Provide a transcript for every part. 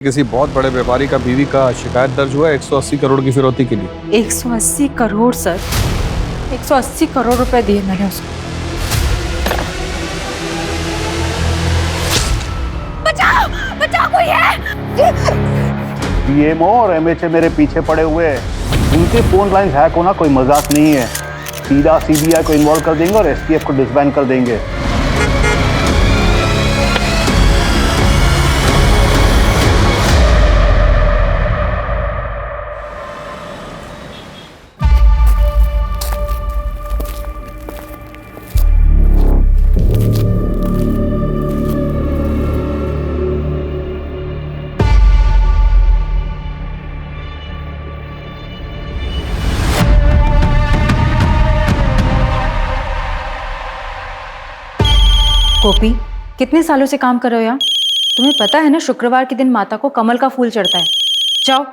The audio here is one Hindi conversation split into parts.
किसी बहुत बड़े व्यापारी का बीवी का शिकायत दर्ज हुआ है 180 करोड़ की फिरौती के लिए। 180 करोड़ सर, 180 करोड़ रुपए दिए मैंने उसको। बचाओ बचाओ, कोई है? बीएमओ और एमएचए मेरे पीछे पड़े हुए हैं। उनके फोन लाइंस हैक होना कोई मजाक नहीं है। सीधा सीबीआई को इन्वॉल्व कर देंगे और एसटीएफ को डिसबैंड कर देंगे। गोपी, कितने सालों से काम कर रहे हो यहाँ? तुम्हें पता है ना शुक्रवार के दिन माता को कमल का फूल चढ़ता है। जाओ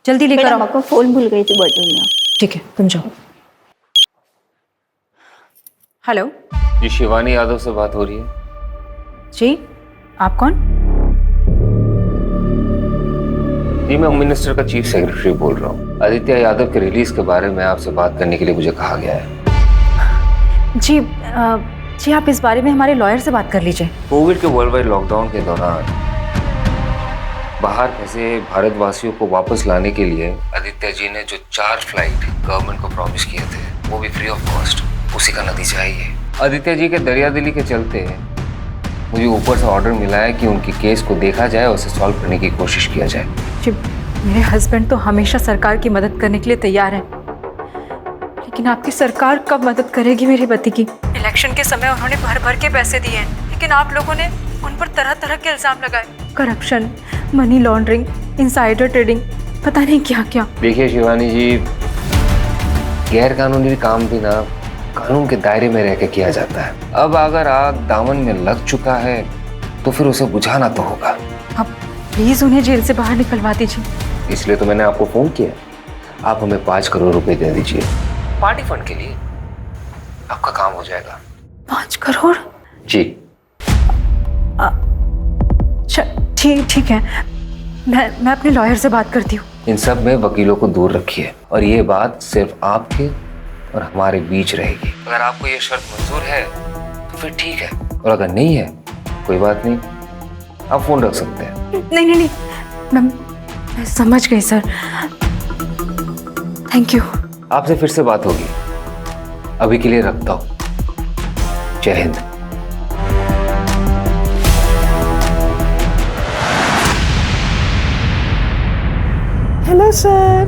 जल्दी लेकर आओ। को फोन भूल गई थी बटन में। ठीक है तुम जाओ। हेलो जी, शिवानी यादव से बात हो रही है? जी, आप कौन? जी, मैं होम मिनिस्टर का चीफ सेक्रेटरी बोल रहा हूँ। आदित्य यादव के रिलीज के बारे में आपसे बात करने के लिए मुझे कहा गया है। जी आप इस बारे में हमारे लॉयर से बात कर लीजिए। कोविड के वर्ल्ड वाइड लॉकडाउन के दौरान बाहर फंसे भारतवासियों को वापस लाने के लिए आदित्य जी ने जो 4 फ्लाइट गवर्नमेंट को प्रॉमिस किए थे, वो भी फ्री ऑफ कॉस्ट, उसी का नतीजा है ये। आदित्य जी के दरियादिली के चलते मुझे ऊपर से ऑर्डर मिला है कि उनकी केस को देखा जाए और उसे सॉल्व करने की कोशिश किया जाए। जी, मेरे हस्बैंड तो हमेशा सरकार की मदद करने के लिए तैयार हैं, लेकिन आपकी सरकार कब मदद करेगी मेरे पति की? इलेक्शन के समय उन्होंने भर भर के पैसे दिए हैं, लेकिन आप लोगों ने उन पर तरह तरह के इल्जाम लगाए। Corruption, money laundering, insider trading, पता नहीं क्या क्या। देखिए शिवानी जी, गैर कानूनी काम भी ना कानून के दायरे में रह के किया जाता है। अब अगर आग दामन में लग चुका है तो फिर उसे बुझाना तो होगा। अब प्लीज उन्हें जेल से बाहर निकलवा दीजिए। इसलिए तो मैंने आपको फोन किया। आप हमें 5 करोड़ रुपए दे दीजिए पार्टी फंड के लिए, आपका काम हो जाएगा। 5 करोड़? जी ठीक है, मैं अपने लॉयर से बात करती हूँ। इन सब में वकीलों को दूर रखिए और ये बात सिर्फ आपके और हमारे बीच रहेगी। अगर आपको ये शर्त मंजूर है तो फिर ठीक है, और अगर नहीं है कोई बात नहीं, आप फोन रख सकते हैं। नहीं, मैं समझ गई सर, थैंक यू। आपसे फिर से बात होगी, अभी के लिए रखता हूँ। जय हिंद। Hello sir.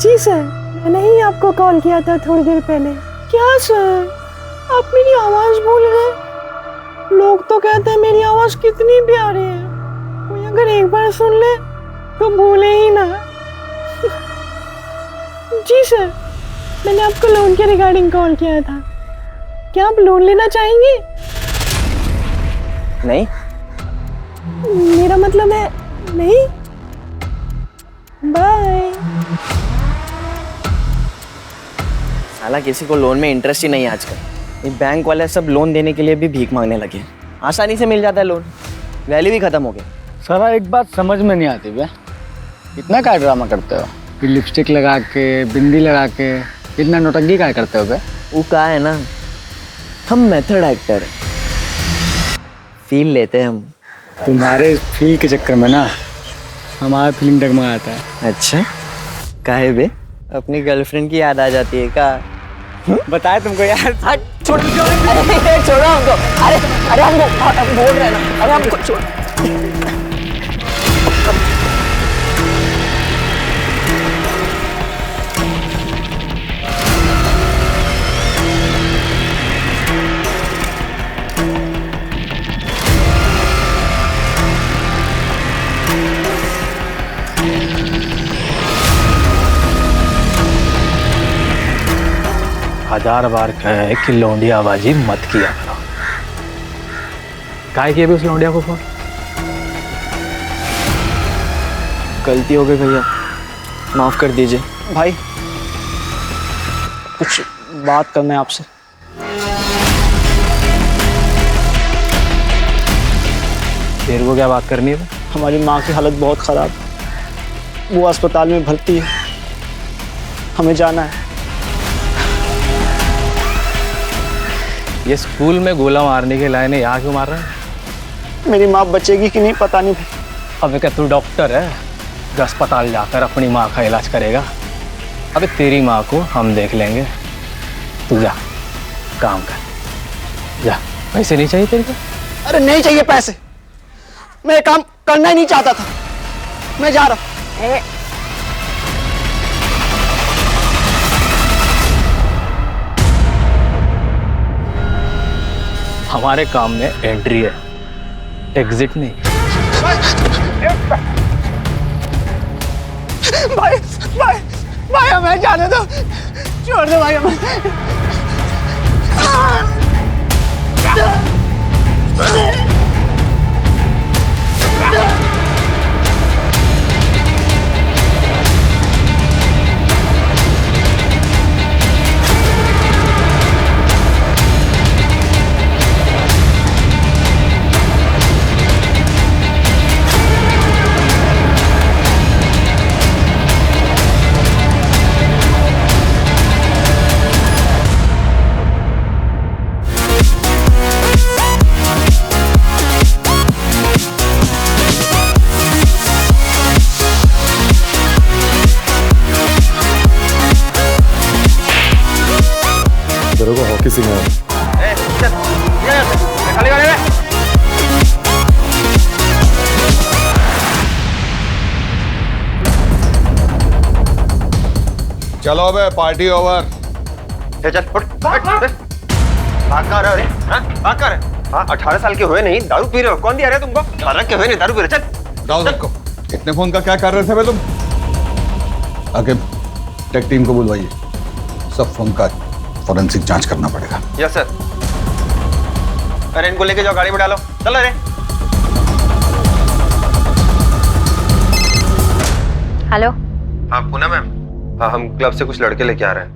जी सर, मैंने ही आपको कॉल किया था थोड़ी देर पहले। क्या सर, आप मेरी आवाज भूल गए? लोग तो कहते हैं मेरी आवाज कितनी प्यारी है, कोई अगर एक बार सुन ले तो भूले ही ना। जी सर, मैंने आपको लोन के रिगार्डिंग कॉल किया था। क्या आप लोन लेना चाहेंगे? नहीं। मेरा मतलब है नहीं। बाय। साला किसी को लोन में इंटरेस्ट ही नहीं है आजकल। ये बैंक वाले सब लोन देने के लिए भी भीख मांगने लगे। आसानी से मिल जाता है लोन, वैल्यू भी खत्म हो गई। सारा एक बात समझ में नहीं आती बे, इतना क्या ड्रामा करते हो? फिर लिपस्टिक लगा के, बिंदी लगा के इतना नौटंकी क्या करते हो बे? वो कहा है ना, हम मेथड एक्टर हैं, फील लेते हैं हम। तुम्हारे फील के चक्कर में ना हमारा फीलिंग डगमगाता है। अच्छा, काहे बे? अपनी गर्लफ्रेंड की याद आ जाती है का? बताए तुमको यार। छोड़ो हमको। अरे हम बोल रहे हैं ना, अरे हमको छोड़। हजार बार कहे कि लौंडियाबाजी मत किया करो। काहे किए भी उस लौंडिया को फोन? गलती हो गई भैया, माफ कर दीजिए। भाई कुछ बात करना है आपसे। तेरे को क्या बात करनी है? हमारी माँ की हालत बहुत ख़राब है, वो अस्पताल में भर्ती है, हमें जाना है। ये स्कूल में गोला मारने के लायक यहाँ क्यों मार रहा है? मेरी माँ बचेगी कि नहीं पता नहीं भाई। अबे क्या तू डॉक्टर है जो अस्पताल जाकर अपनी माँ का इलाज करेगा? अबे तेरी माँ को हम देख लेंगे, तू जा काम कर, जा। पैसे नहीं चाहिए तेरे को? अरे नहीं चाहिए पैसे, मैं ये काम करना ही नहीं चाहता था, मैं जा रहा हूँ। हमारे काम में एंट्री है, एग्जिट नहीं। भाई भाई भाई हमें जाने दो, छोड़ दो भाई हमें। को हॉकी सिंगर चलो अबे पार्टी ओवर। चल उठ, भाग कहाँ रहे? हाँ भाग कहाँ रहे? हाँ 18 साल के हुए नहीं दारू पी रहे हो? कौन दिया रहे तुमको? 18 के हुए नहीं दारू पी रहे? चल जाओ सबको। इतने फोन का क्या कर रहे थे बे तुम? आके टेक टीम को बुलवाइए, सब फोन का फॉरेंसिक जांच करना पड़ेगा। Yes sir. अरे इनको लेके जाओ, गाड़ी में डालो, चलो रे। हेलो। हाँ पूनम मैम, हाँ हम क्लब से कुछ लड़के लेके आ रहे हैं।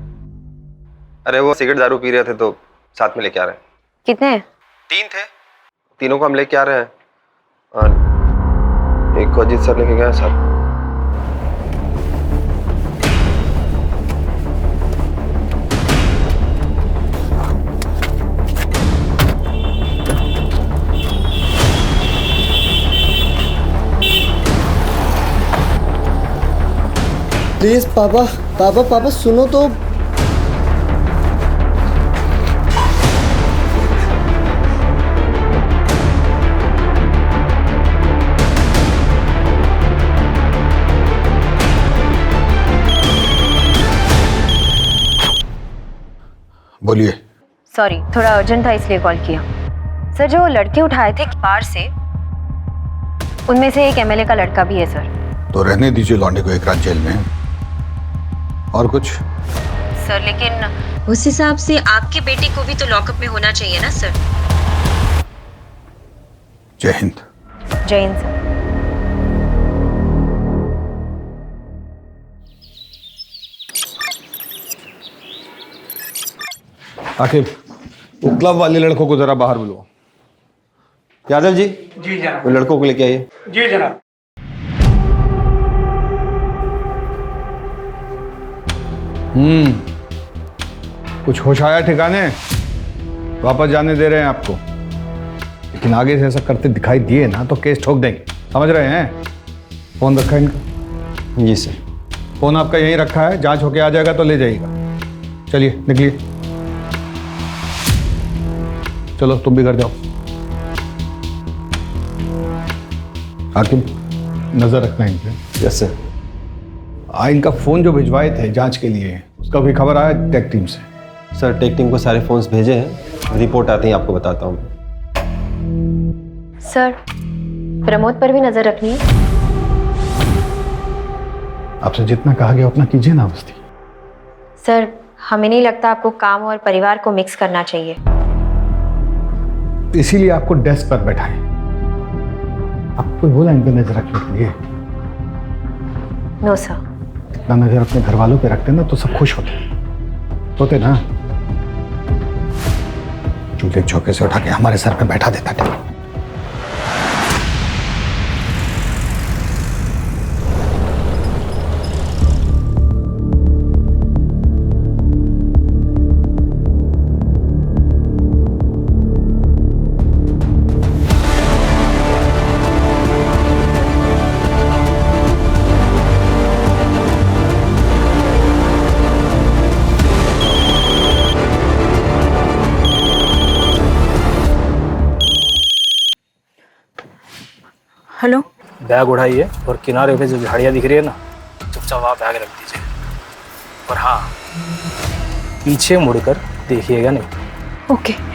अरे वो सिगरेट दारू पी रहे थे तो साथ में लेके आ रहे हैं। कितने? 3 थे, तीनों को हम लेके आ रहे हैं। एक को अजीत सर लेके गए सर। प्लीज पापा पापा पापा सुनो तो। बोलिए। सॉरी, थोड़ा अर्जेंट था इसलिए कॉल किया। सर जो लड़के उठाए थे बाहर से, उनमें से एक एमएलए का लड़का भी है सर। तो रहने दीजिए लौंडे को एक रात जेल में। और कुछ? सर लेकिन उस हिसाब से आपकी बेटी को भी तो लॉकअप में होना चाहिए ना सर। जय हिंद। जय हिंद सर। आखिर वो क्लब वाले लड़कों को जरा बाहर बुलाओ। यादव जी। जी जनाब। वो लड़कों को लेके आइए। जी जनाब। कुछ होश आया ठिकाने? वापस जाने दे रहे हैं आपको, लेकिन आगे से ऐसा करते दिखाई दिए ना तो केस ठोक देंगे, समझ रहे हैं? फोन रखा है इनका? जी सर। फोन आपका यहीं रखा है, जांच होके आ जाएगा तो ले जाइएगा। चलिए निकलिए, चलो तुम भी घर जाओ। हाकिम नजर रखना इन पे। Yes sir. इनका फोन जो भिजवाए थे जांच के लिए, उसका भी खबर आया टेक टीम से? सर टेक टीम को सारे फोन्स भेजे हैं, रिपोर्ट आते ही आपको बताता हूँ। सर प्रमोद पर भी नजर रखनी है। आपसे जितना कहा गया उतना कीजिए ना मस्ती। सर हमें नहीं लगता आपको काम और परिवार को मिक्स करना चाहिए। इसीलिए आपको डेस्क पर बैठाए। आपको बोला इन पे नजर रखने के लिए? No sir. इतना नजर अपने घर वालों पे रखते ना तो सब खुश होते ना। चूल्हे चौके से उठा के हमारे सर पे बैठा देता था। हेलो। बैग उठाइए और किनारे पे जो झाड़ियाँ दिख रही है ना, चुपचाप वहाँ बैग रख दीजिए। और हाँ, पीछे मुड़कर देखिएगा नहीं। ओके।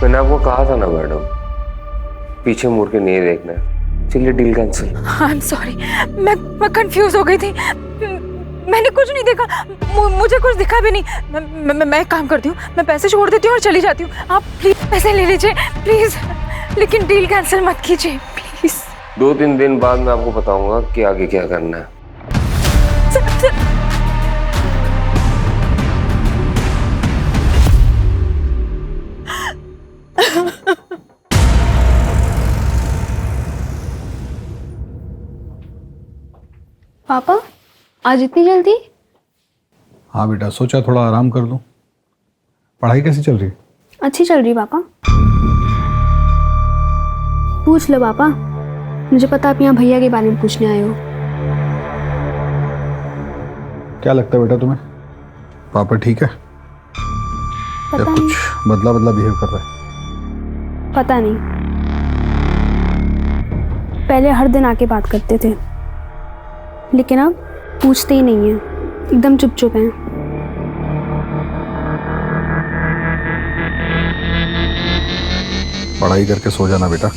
मैंने आपको कहा था ना मैडम, पीछे मुड़ के नहीं देखना है। चलिए deal cancel. I am sorry, मैं कंफ्यूज हो गई थी। मैंने कुछ नहीं देखा, मुझे कुछ दिखा भी नहीं। मैं एक काम करती हूँ, मैं पैसे छोड़ देती हूँ और चली जाती हूँ। आप प्लीज पैसे ले लीजिए प्लीज, लेकिन डील कैंसिल मत कीजिए प्लीज। 2-3 दिन बाद मैं आपको बताऊंगा कि आगे क्या करना है। पापा आज इतनी जल्दी? हाँ बेटा, सोचा थोड़ा आराम कर लूं। पढ़ाई कैसी चल रही है? अच्छी चल रही पापा। पूछ लो पापा, मुझे पता आप यहाँ भैया के बारे में पूछने आए हो। क्या लगता है बेटा तुम्हें, पापा ठीक है या कुछ बदला बदला बिहेव कर रहा है? पता नहीं, पहले हर दिन आके बात करते थे, लेकिन अब पूछते ही नहीं है, एकदम चुप चुप हैं। पढ़ाई करके सो जाना बेटा।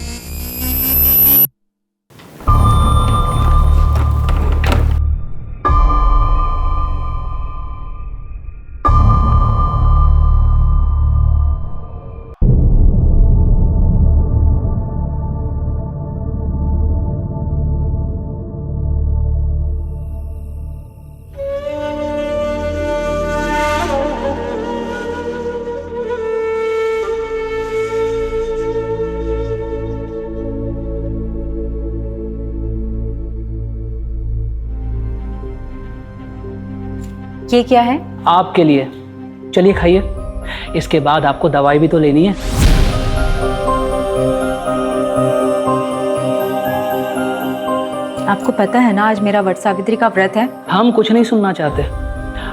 ये क्या है? आपके लिए, चलिए खाइए। इसके बाद आपको दवाई भी तो लेनी है। आपको पता है ना आज मेरा वट सावित्री का व्रत है। हम कुछ नहीं सुनना चाहते।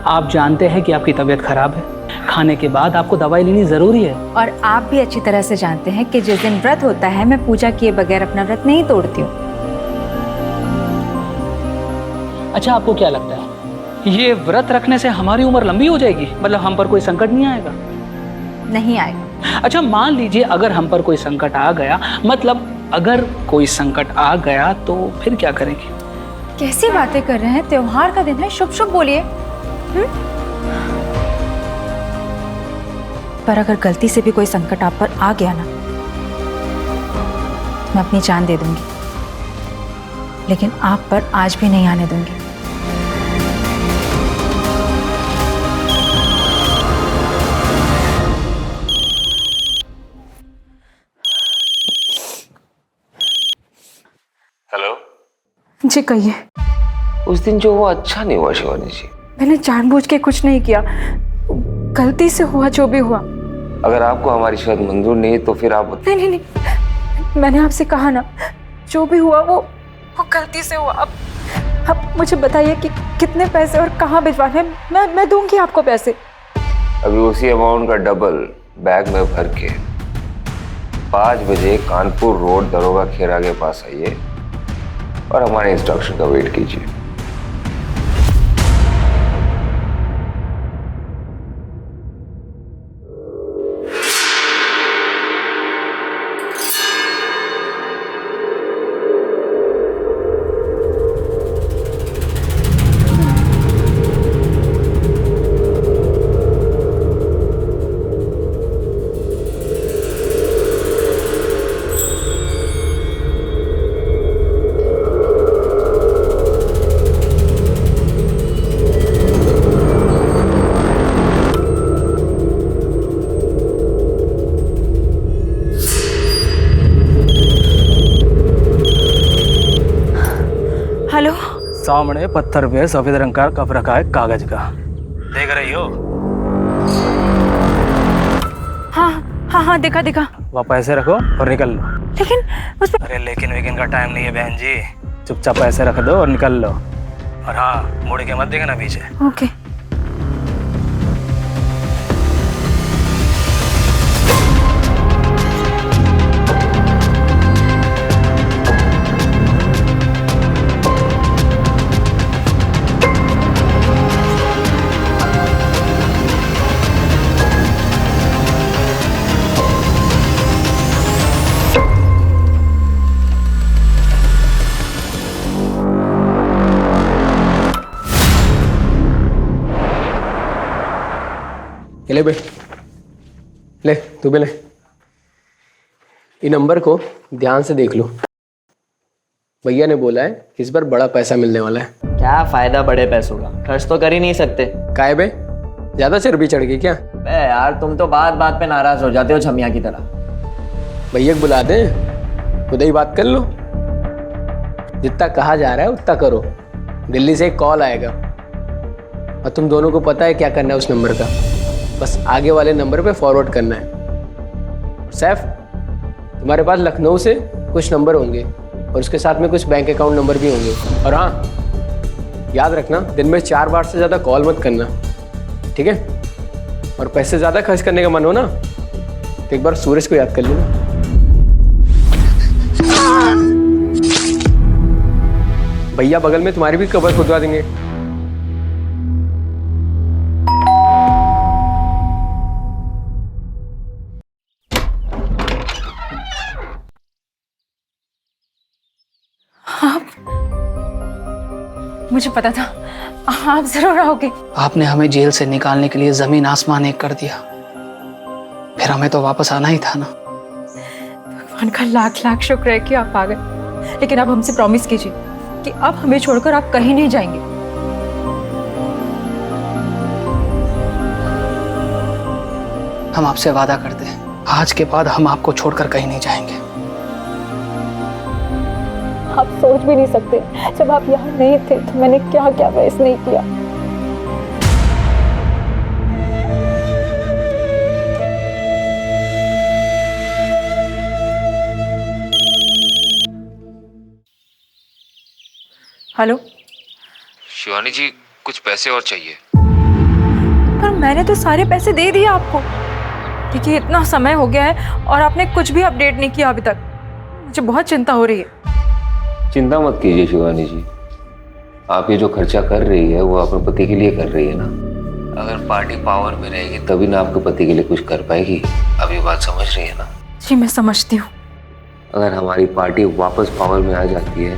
आप जानते हैं कि आपकी तबीयत खराब है, खाने के बाद आपको दवाई लेनी जरूरी है। और आप भी अच्छी तरह से जानते हैं कि जिस दिन व्रत होता है मैं पूजा किए बगैर अपना व्रत नहीं तोड़ती हूँ। अच्छा, आपको क्या लगता है ये व्रत रखने से हमारी उम्र लंबी हो जाएगी? मतलब हम पर कोई संकट नहीं आएगा? नहीं आएगा। अच्छा, मान लीजिए अगर हम पर कोई संकट आ गया, मतलब अगर कोई संकट आ गया तो फिर क्या करेंगे? कैसी बातें कर रहे हैं, त्योहार का दिन है, शुभ शुभ बोलिए। पर अगर गलती से भी कोई संकट आप पर आ गया ना, मैं अपनी जान दे दूंगी, लेकिन आप पर आज भी नहीं आने दूंगी। हेलो जी कहिए। उस दिन जो हुआ अच्छा नहीं हुआ शिवानी जी। मैंने जानबूझ के कुछ नहीं किया, गलती से हुआ जो भी हुआ। अगर आपको हमारी शायद मंजूर नहीं तो फिर आप नहीं नहीं नहीं, मैंने आपसे कहा ना, जो भी हुआ वो गलती से हुआ। अब मुझे बताइए कि कितने पैसे और कहाँ भिजवाने हैं। मैं दूंगी आपको पैसे। अभी उसी अमाउंट का डबल बैग में भर के 5 बजे कानपुर रोड दरोगा खेरा के पास आइए और हमारे इंस्ट्रक्शन का वेट कीजिए। सामने पत्थर पे सफेद रंग का कप रखा है कागज का, देख रही हो? हाँ हाँ हाँ, देखा देखा। वहाँ पैसे रखो और निकल लो। लेकिन उस पर अरे लेकिन वेकिन का टाइम नहीं है बहन जी, चुपचाप पैसे रख दो और निकल लो। और हाँ, मुड़ के मत देखना पीछे। ओके। ले बे, ले तू भी ले। ये नंबर को ध्यान से देख लो। भैया ने बोला है कि इस बार बड़ा पैसा मिलने वाला है। क्या फायदा बड़े पैसों का, खर्च तो कर ही नहीं सकते। काहे बे, ज्यादा चर्बी चढ़ गई क्या? बे यार, तुम तो बात बात पे नाराज हो जाते हो छमिया की तरह। भैया को बुला दे, खुद ही बात कर लो। जितना कहा जा रहा है उतना करो। दिल्ली से एक कॉल आएगा और तुम दोनों को पता है क्या करना है उस नंबर का। बस आगे वाले नंबर पे फॉरवर्ड करना है। सैफ, तुम्हारे पास लखनऊ से कुछ नंबर होंगे और उसके साथ में कुछ बैंक अकाउंट नंबर भी होंगे। और हाँ, याद रखना, दिन में 4 बार से ज़्यादा कॉल मत करना, ठीक है? और पैसे ज़्यादा खर्च करने का मन हो ना तो एक बार सूरज को याद कर लेना। भैया बगल में तुम्हारी भी कबर खुदवा देंगे। मुझे पता था आप जरूर आओगे। आपने हमें जेल से निकालने के लिए जमीन आसमान एक कर दिया, फिर हमें तो वापस आना ही था ना। भगवान का लाख लाख शुक्र है कि आप आ गए। लेकिन आप हमसे प्रॉमिस कीजिए कि अब हमें छोड़कर आप कहीं नहीं जाएंगे। हम आपसे वादा करते हैं, आज के बाद हम आपको छोड़कर कहीं नहीं जाएंगे। आप सोच भी नहीं सकते, जब आप यहाँ नहीं थे तो मैंने क्या क्या फेस नहीं किया। हेलो शिवानी जी, कुछ पैसे और चाहिए। पर मैंने तो सारे पैसे दे दिए आपको। देखिए, इतना समय हो गया है और आपने कुछ भी अपडेट नहीं किया अभी तक। मुझे बहुत चिंता हो रही है। चिंता मत कीजिए शिवानी जी, आप ये जो खर्चा कर रही है वो अपने पति के लिए कर रही है ना। अगर पार्टी पावर में रहेगी तभी ना आपके पति के लिए कुछ कर पाएगी। अब ये बात समझ रही है ना? जी मैं समझती हूँ। अगर हमारी पार्टी वापस पावर में आ जाती है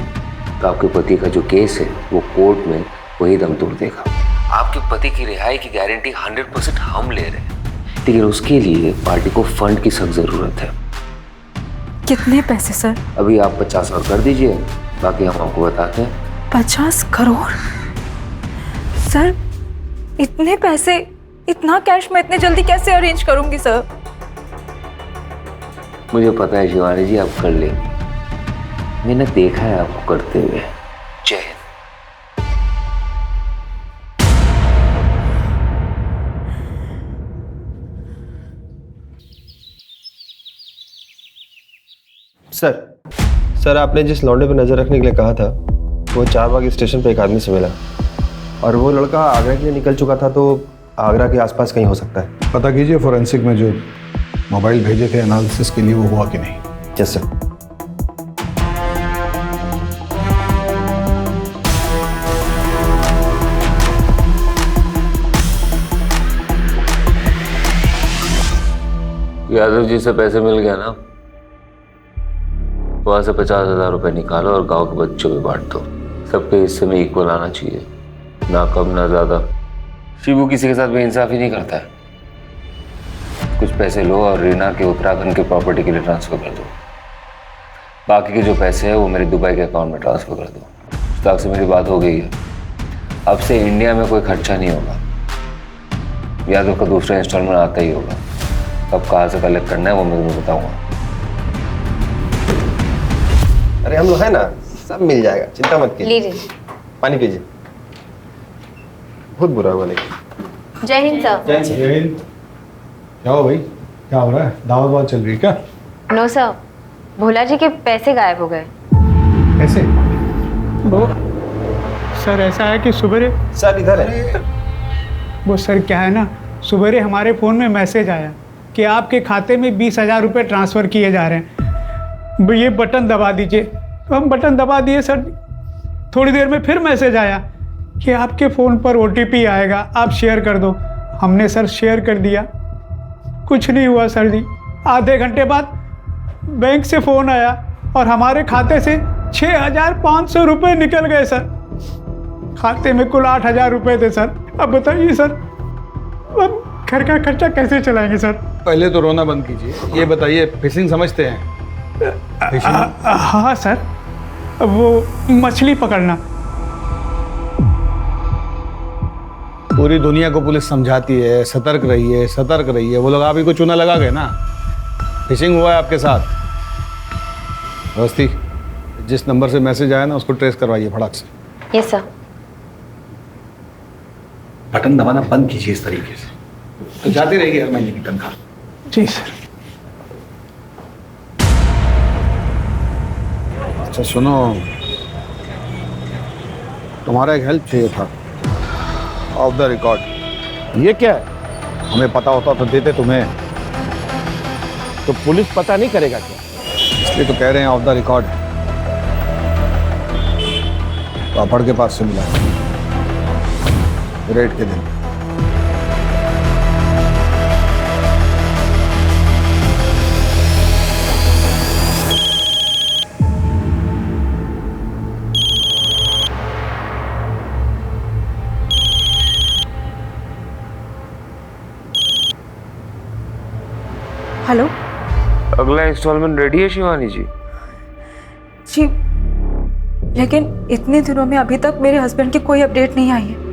तो आपके पति का जो केस है वो कोर्ट में वही दम तोड़ देगा। आपके पति की रिहाई की गारंटी 100% हम ले रहे हैं, लेकिन उसके लिए पार्टी को फंड की सख्त जरूरत है। कितने पैसे सर? अभी आप 50 और कर दीजिए, बाकी हम आपको बताते हैं। 50 करोड़? सर इतने पैसे, इतना कैश मैं इतने जल्दी कैसे अरेंज करूंगी सर? मुझे पता है शिवानी जी, आप कर लेंगे। मैंने देखा है आपको करते हुए। जय हिंद। सर, आपने जिस लौंडे पर नजर रखने के लिए कहा था वो चारबाग स्टेशन पे एक आदमी से मिला और वो लड़का आगरा के लिए निकल चुका था, तो आगरा के आसपास कहीं हो सकता है। पता कीजिए फोरेंसिक में जो मोबाइल भेजे थे एनालिसिस के लिए वो हुआ कि नहीं। Yes sir. यादव जी से पैसे मिल गया ना, वहां से 50,000 रुपए निकालो और गांव के बच्चों में बांट दो। सबके हिस्से में इक्वल आना चाहिए, ना कम ना ज्यादा। शिबू किसी के साथ बेइंसाफी नहीं करता है। कुछ पैसे लो और रीना के उत्तराखंड के प्रॉपर्टी के लिए ट्रांसफर कर दो। बाकी के जो पैसे हैं वो मेरे दुबई के अकाउंट में ट्रांसफर कर दो। मुश्ताक से मेरी बात हो गई है, अब से इंडिया में कोई खर्चा नहीं होगा। यादव का दूसरा इंस्टॉलमेंट आता ही होगा। कब कहाँ से कलेक्ट करना है वो मैं तुम्हें बताऊंगा। अरे हम लोग है ना, सब मिल जाएगा, चिंता मत कीजिए। पानी पीजिए। बहुत बुरा हुआ लेकिन। जय हिंद सर। जय हिंद। क्या हो भाई, क्या हो रहा है? दावत वावत चल रही है क्या? नो सर, भोला जी के पैसे गायब हो गए। कैसे? वो सर ऐसा है कि सुबह सर इधर है। वो सर क्या है ना, सुबह हमारे फ़ोन में मैसेज आया कि आपके खाते में 20,000 रुपये ट्रांसफ़र किए जा रहे हैं, ये बटन दबा दीजिए। तो हम बटन दबा दिए सर। थोड़ी देर में फिर मैसेज आया कि आपके फ़ोन पर OTP आएगा, आप शेयर कर दो। हमने सर शेयर कर दिया, कुछ नहीं हुआ सर जी। आधे घंटे बाद बैंक से फ़ोन आया और हमारे खाते से 6,500 रुपये निकल गए सर। खाते में कुल 8,000 रुपये थे सर। अब बताइए सर, अब घर का खर्चा कैसे चलाएंगे सर? पहले तो रोना बंद कीजिए। ये बताइए, फिशिंग समझते हैं? हाँ सर, वो मछली पकड़ना। पूरी दुनिया को पुलिस समझाती है सतर्क रहिए सतर्क रहिए। वो लोग आप ही को चूना लगा गए ना। फिशिंग हुआ है आपके साथ। अवस्थी, जिस नंबर से मैसेज आया ना उसको ट्रेस करवाइए फटाक से। Yes sir. बटन दबाना बंद कीजिए इस तरीके से, तो जाती रहेगी हर महीने की तनख्वाह। जी सर। अच्छा सुनो, तुम्हारा एक हेल्प चाहिए था, ऑफ द रिकॉर्ड। ये क्या है? हमें पता होता तो देते तुम्हें। तो पुलिस पता नहीं करेगा क्या? इसलिए तो कह रहे हैं ऑफ द रिकॉर्ड। पापड़ के पास से मिला रेड के दिन। हेलो अगला इंस्टॉलमेंट रेडी है शिवानी जी? जी, लेकिन इतने दिनों में अभी तक मेरे हस्बैंड की कोई अपडेट नहीं आई है।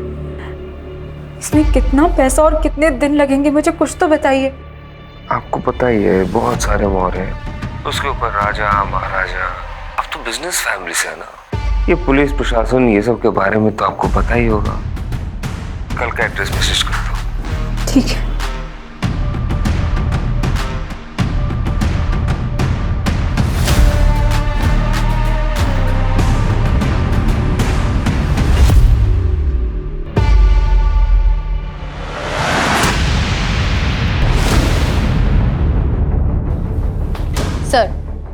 इसमें कितना पैसा और कितने दिन लगेंगे, मुझे कुछ तो बताइए। आपको पता ही है बहुत सारे मोहर हैं, उसके ऊपर राजा महाराजा। अब तो बिजनेस फैमिली से है ना, ये पुलिस प्रशासन ये सब के बारे में तो आपको पता ही होगा। कल का एड्रेस मैसेज कर दो। ठीक है। सर,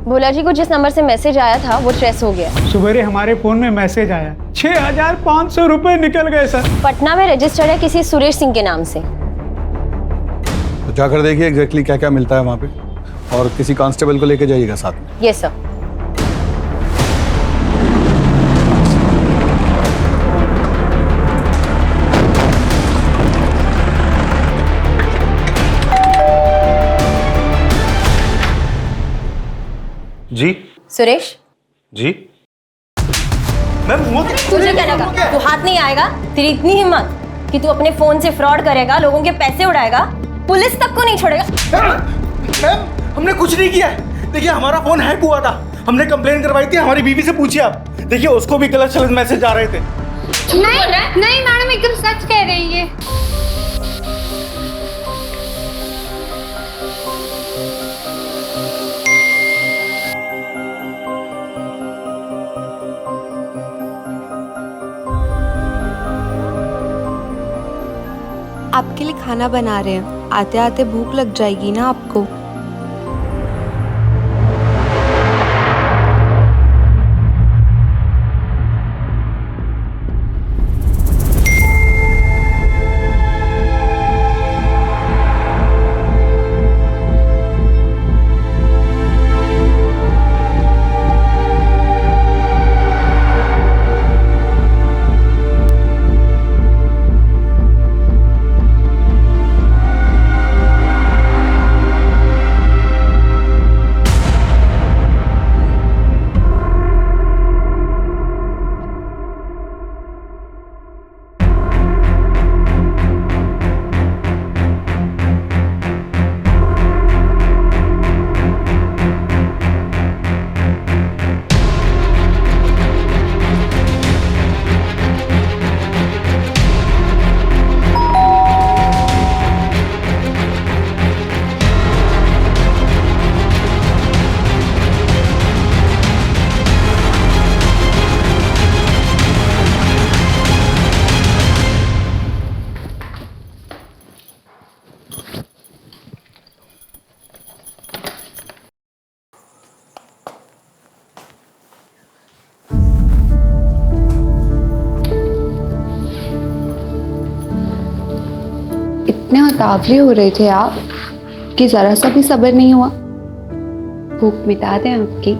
भोला जी को जिस नंबर से मैसेज आया था वो ट्रेस हो गया। सुबह हमारे फ़ोन में मैसेज आया, 6,500 रुपये निकल गए सर। पटना में रजिस्टर्ड है किसी सुरेश सिंह के नाम से। तो जाकर देखिए एग्जैक्टली क्या क्या मिलता है वहाँ पे, और किसी कांस्टेबल को लेके जाइएगा साथ में। Yes sir. जी सुरेश जी। तुझे क्या लगा तू हाथ नहीं आएगा? तेरी इतनी हिम्मत कि तू अपने फोन से फ्रॉड करेगा, लोगों के पैसे उड़ाएगा, पुलिस तक को नहीं छोड़ेगा। मैम, हमने कुछ नहीं किया है। देखिए हमारा फोन हैक हुआ था, हमने कंप्लेन करवाई थी। हमारी बीवी से पूछिए आप, देखिए उसको भी गलत सलत मैसेज आ रहे थे। नहीं मैडम, एकदम सच कह रही है। आपके लिए खाना बना रहे हैं, आते आते भूख लग जाएगी ना आपको। इतने उतावले हो रहे थे आप कि जरा सा भी सब्र नहीं हुआ। भूख मिटा दें आपकी।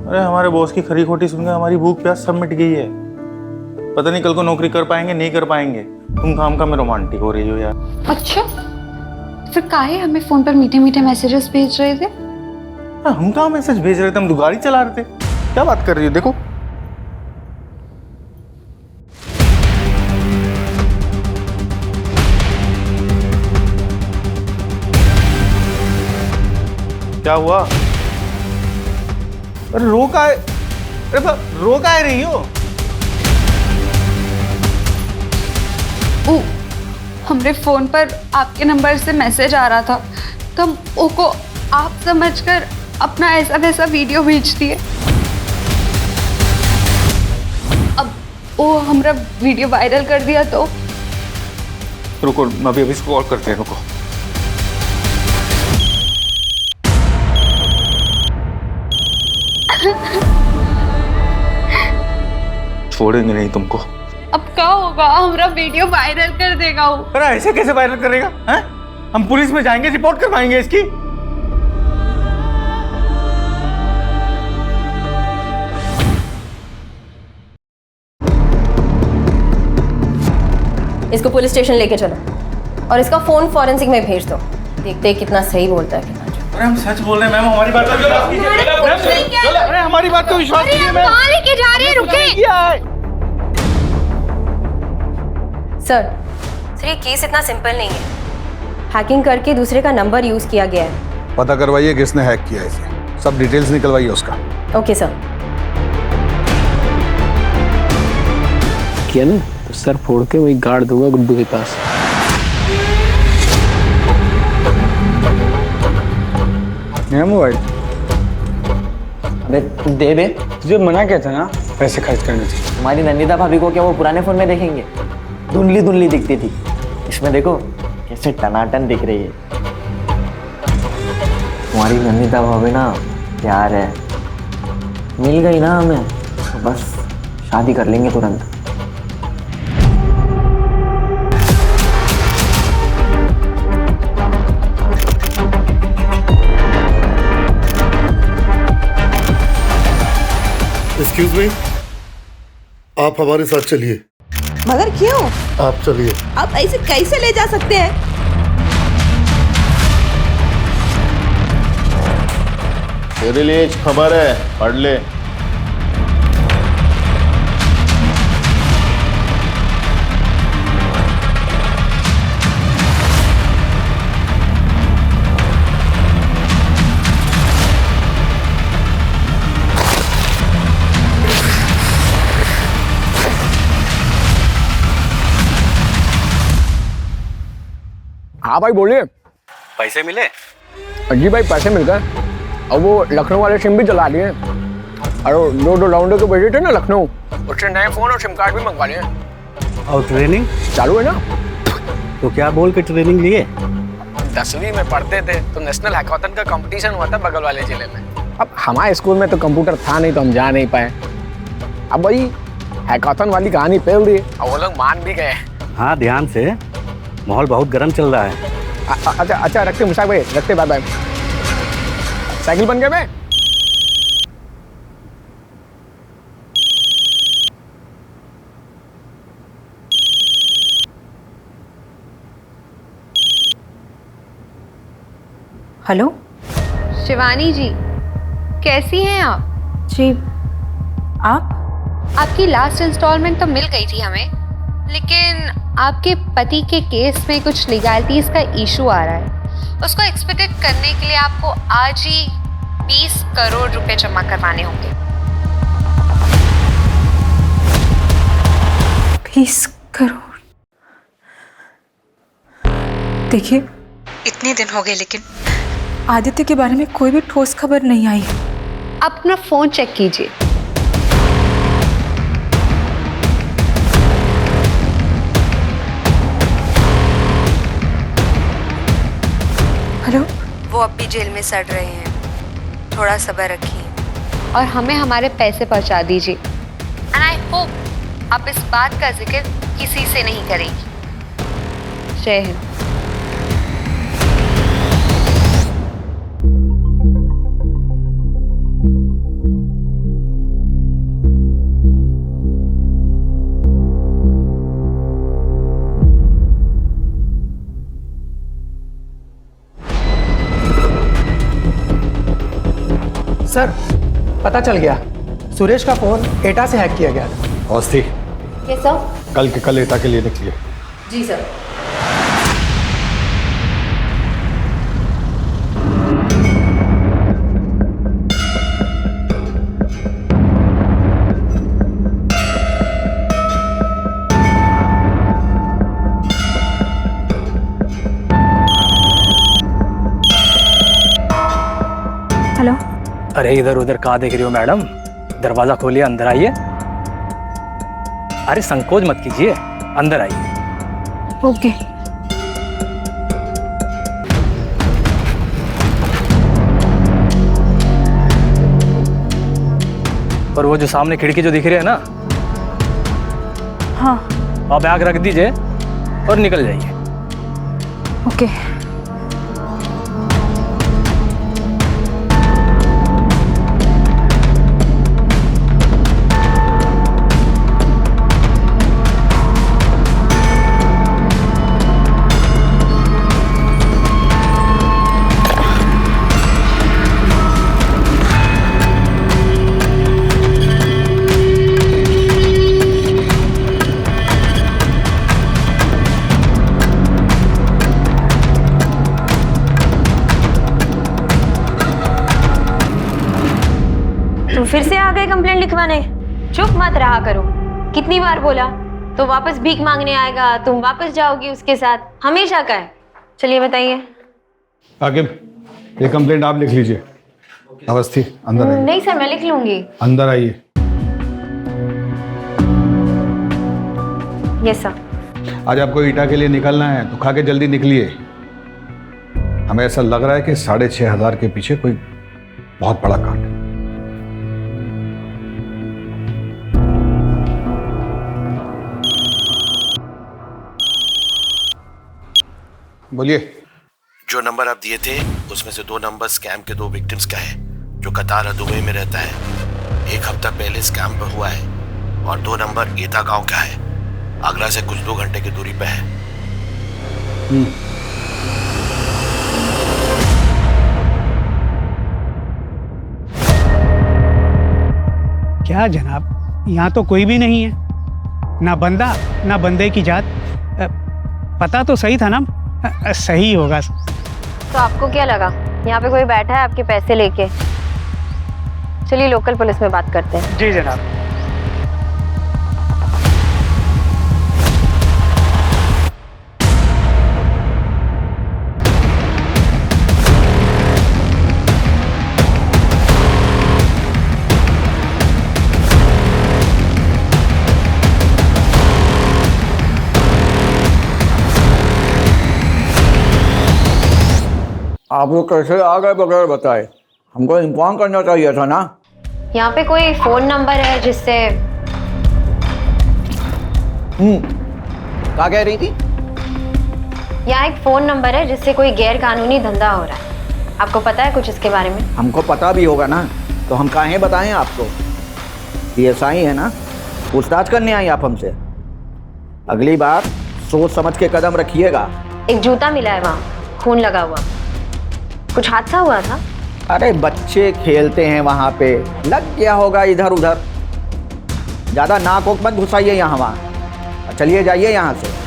अरे हमारे बॉस की खरी खोटी सुनकर हमारी भूख प्यास सब मिट गई है। पता नहीं कल को नौकरी कर पाएंगे नहीं कर पाएंगे। तुम काम में रोमांटिक हो रही हो यार। अच्छा, फिर काहे हमें फोन पर मीठे मीठे मैसेजेस भेज रहे थे? हम कहाँ मैसेज भेज रहे थे, हम तो गाड़ी चला रहे थे। क्या बात कर रही हो? देखो क्या हुआ? अरे रो का है? अरे रो का है रही हो? हमरे फोन पर आपके नंबर से मैसेज आ रहा था तो हम को आप समझकर अपना ऐसा वैसा वीडियो भेज दिए। अब वो हमारा वीडियो वायरल कर दिया तो रुको, मैं अभी इसको कॉल करते हैं। रुको, छोड़ेंगे नहीं तुमको। अब क्या होगा? हमारा वीडियो वायरल कर देगा वो। अरे ऐसे कैसे वायरल करेगा? हैं? हम पुलिस में जाएंगे, रिपोर्ट करवाएंगे इसकी। इसको पुलिस स्टेशन लेके चलो और इसका फोन फॉरेंसिक में भेज दो। देखते हैं कितना सही बोलता है कितना झूठ। अरे हम सच बोल रहे हैं मैम, हमारी बात का विश्वास कीजिए। अरे हमारी बात का विश्वास कीजिए मैम। कहाँ लेके जा रहे हैं? रुके। सर ये केस इतना सिंपल नहीं है। हैकिंग करके दूसरे का नंबर यूज किया गया है। पता करवाइए किसने हैक किया इसे, सब डिटेल्स निकलवाइए उसका। Okay sir. किया ना तो सर फोड़ के वही गाड़ दूंगा गुड्डू के पास। मोबाइल अबे दे बे, तुझे मना किया था ना पैसे खर्च करने से। तुम्हारी नंदिता भाभी को क्या वो पुराने फोन में देखेंगे? धुंधली धुंधली दिखती थी, इसमें देखो कैसे टनाटन दिख रही है। तुम्हारी नंदिता भाभी ना प्यार है, मिल गई ना हमें तो बस शादी कर लेंगे तुरंत। एक्सक्यूज मी, आप हमारे साथ चलिए। मगर क्यों? आप चलिए। आप ऐसे कैसे ले जा सकते हैं? तेरे लिए एक खबर है, पढ़ ले। हाँ भाई बोलिए। पैसे मिले? जी भाई पैसे मिल गए, अब वो लखनऊ वाले सिम भी चला लिए और दो राउंडर के भेजे थे ना लखनऊ, उससे नए फोन और सिम कार्ड भी मंगवा लिए। और ट्रेनिंग चालू है ना? तो क्या बोल के ट्रेनिंग लिए? 10वीं में पढ़ते थे तो नेशनल हैकाथन का कंपटीशन हुआ था बगल वाले जिले में। अब हमारे स्कूल में तो कंप्यूटर था नहीं तो हम जा नहीं पाए। अब भाई हैकाथन वाली कहानी फैल दी और वो लोग मान भी गए। हाँ ध्यान से, माहौल बहुत गर्म चल रहा है। अच्छा रखते मुशाक भाई, रखते, बाय बाय। साइकिल बन गए मैं। हेलो शिवानी जी, कैसी हैं आप? जी आप? आपकी लास्ट इंस्टॉलमेंट तो मिल गई थी हमें, लेकिन आपके पति के केस में कुछ लीगैलिटीज का इशू आ रहा है। उसको एक्सपेक्टेड करने के लिए आपको आज ही 20 करोड़ रुपए जमा करवाने होंगे। 20 करोड़? देखिए इतने दिन हो गए लेकिन आदित्य के बारे में कोई भी ठोस खबर नहीं आई है। अपना फोन चेक कीजिए। हेलो, वो अब भी जेल में सड़ रहे हैं, थोड़ा सब्र रखिए और हमें हमारे पैसे पहुंचा दीजिए। एंड आई होप आप इस बात का जिक्र किसी से नहीं करेंगी। जय हिंद। सर पता चल गया, सुरेश का फोन एटा से हैक किया गया था। अवस्थी, कैसा? कल के कल एटा के लिए निकलिए। जी सर। हेलो। अरे इधर उधर कहाँ देख रही हो मैडम? दरवाजा खोलिए, अंदर आइए। अरे संकोच मत कीजिए, अंदर आइए। ओके। और वो जो सामने खिड़की जो दिख रही है ना, हाँ। आप बैग रख दीजिए और निकल जाइए। ओके। तुम फिर से आ गए कंप्लेंट लिखवाने? चुप मत रहा करो। कितनी बार बोला तो वापस भीख मांगने आएगा, तुम वापस जाओगी उसके साथ, हमेशा का है। चलिए बताइए। आकिब, ये कंप्लेंट आप लिख लीजिए। अवस्थी, अंदर आइए। नहीं सर, मैं लिख लूंगी। अंदर आइए। Yes sir. आज आपको ईटा के लिए निकलना है तो खा के जल्दी निकलिए। हमें ऐसा लग रहा है कि 6,500 के पीछे कोई बहुत बड़ा कांड है। बोलिए। जो नंबर आप दिए थे उसमें से 2 नंबर स्कैम के 2 विक्टिम्स का है, जो कतार और दुबई में रहता है। 1 हफ्ता पहले स्कैम पर हुआ है। और 2 नंबर एटा गांव का है, आगरा से कुछ 2 घंटे की दूरी पे है। क्या जनाब, यहाँ तो कोई भी नहीं है, ना बंदा ना बंदे की जात। पता तो सही था ना? सही होगा। तो आपको क्या लगा यहाँ पे कोई बैठा है आपके पैसे लेके? चलिए लोकल पुलिस में बात करते हैं। जी जनाब। आप लोग कैसे आ गए बगैर बताए? हमको इन्फॉर्म करना चाहिए था ना। यहाँ पे कोई फोन नंबर है जिससे? क्या कह रही थी? यहाँ एक फोन नंबर है जिससे कोई गैर कानूनी धंधा हो रहा है। आपको पता है कुछ इसके बारे में? हमको पता भी होगा ना, तो हम काहे बताएं आपको? PSI है ना, पूछताछ करने आई आप हमसे। अगली बार सोच समझ के कदम रखिएगा। एक जूता मिला है वहाँ, खून लगा हुआ। कुछ हादसा हुआ था? अरे बच्चे खेलते हैं वहाँ पे, लग गया होगा इधर उधर। ज़्यादा नाक वोक मत घुसाइए यहाँ वहाँ। चलिए जाइए यहाँ से।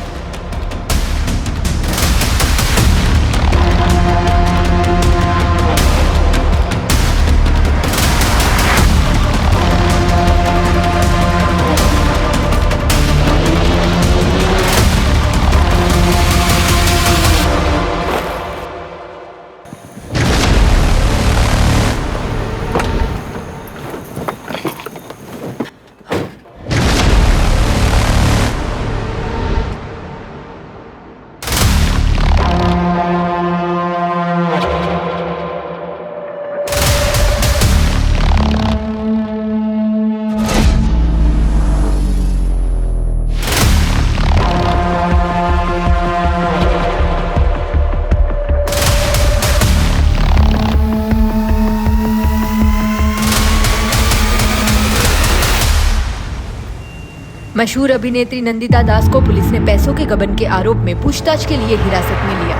मशहूर अभिनेत्री नंदिता दास को पुलिस ने पैसों के गबन के आरोप में पूछताछ के लिए हिरासत में लिया।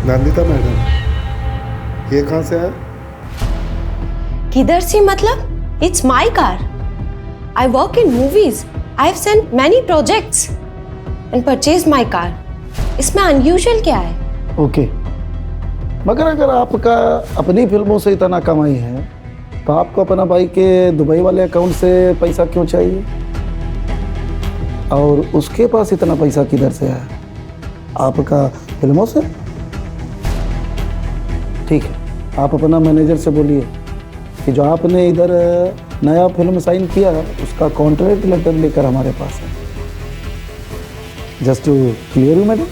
नंदिता मैडम, ये कहाँ से आया? किधर से मतलब? It's my car. I work in movies. I have sent many projects and purchase my car. इसमें अनयूजुअल क्या है? ओके, मगर अगर आपका अपनी फिल्मों से इतना कमाई है तो आपको अपना भाई के दुबई वाले अकाउंट से पैसा क्यों चाहिए? और उसके पास इतना पैसा किधर से आया? आपका फिल्मों से? ठीक है, आप अपना मैनेजर से बोलिए कि जो आपने इधर नया फिल्म साइन किया उसका कॉन्ट्रैक्ट लेटर लेकर हमारे पास है. Just to clear you madam.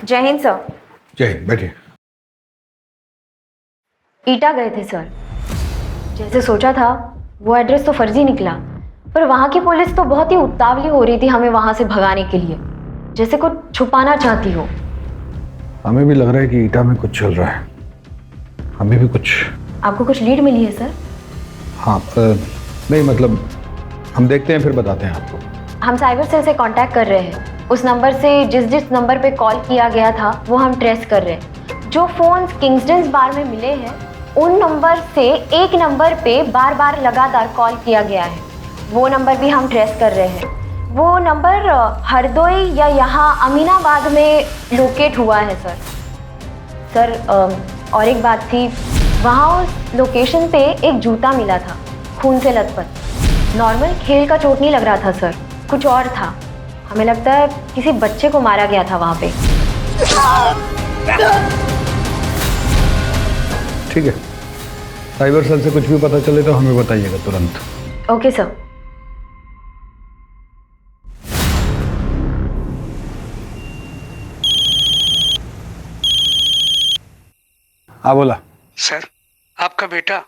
Jai Hind sir. जय हिंद, बैठिए. ईटा गए थे सर. जैसे सोचा था वो एड्रेस तो फर्जी निकला, पर वहाँ की पुलिस तो बहुत ही उतावली हो रही थी हमें वहाँ से भगाने के लिए, जैसे कुछ छुपाना चाहती हो. हमें भी लग रहा है कि ईटा में कुछ चल रहा है. हमें भी कुछ. आपको कुछ लीड मिली है सर? हाँ, नहीं मतलब हम देखते हैं फिर बताते हैं आपको. हम साइबर सेल से कांटेक्ट कर रहे हैं. उस नंबर से जिस नंबर पे कॉल किया गया था वो हम ट्रेस कर रहे हैं. जो फोन्स किंग्सटन्स बार में मिले हैं उन नंबर से एक नंबर पे बार बार लगातार कॉल किया गया है. वो नंबर भी हम ट्रेस कर रहे हैं. वो नंबर हरदोई या यहाँ अमीनाबाद में लोकेट हुआ है सर. सर और एक बात थी, वहाँ उस लोकेशन पे एक जूता मिला था खून से लथपथ. नॉर्मल खेल का चोट नहीं लग रहा था सर, कुछ और था. हमें लगता है किसी बच्चे को मारा गया था वहाँ पे. ठीक है, साइबर सेल से कुछ भी पता चले तो हमें बताइएगा तुरंत. Okay sir. हाँ बोला. सर, आपका बेटा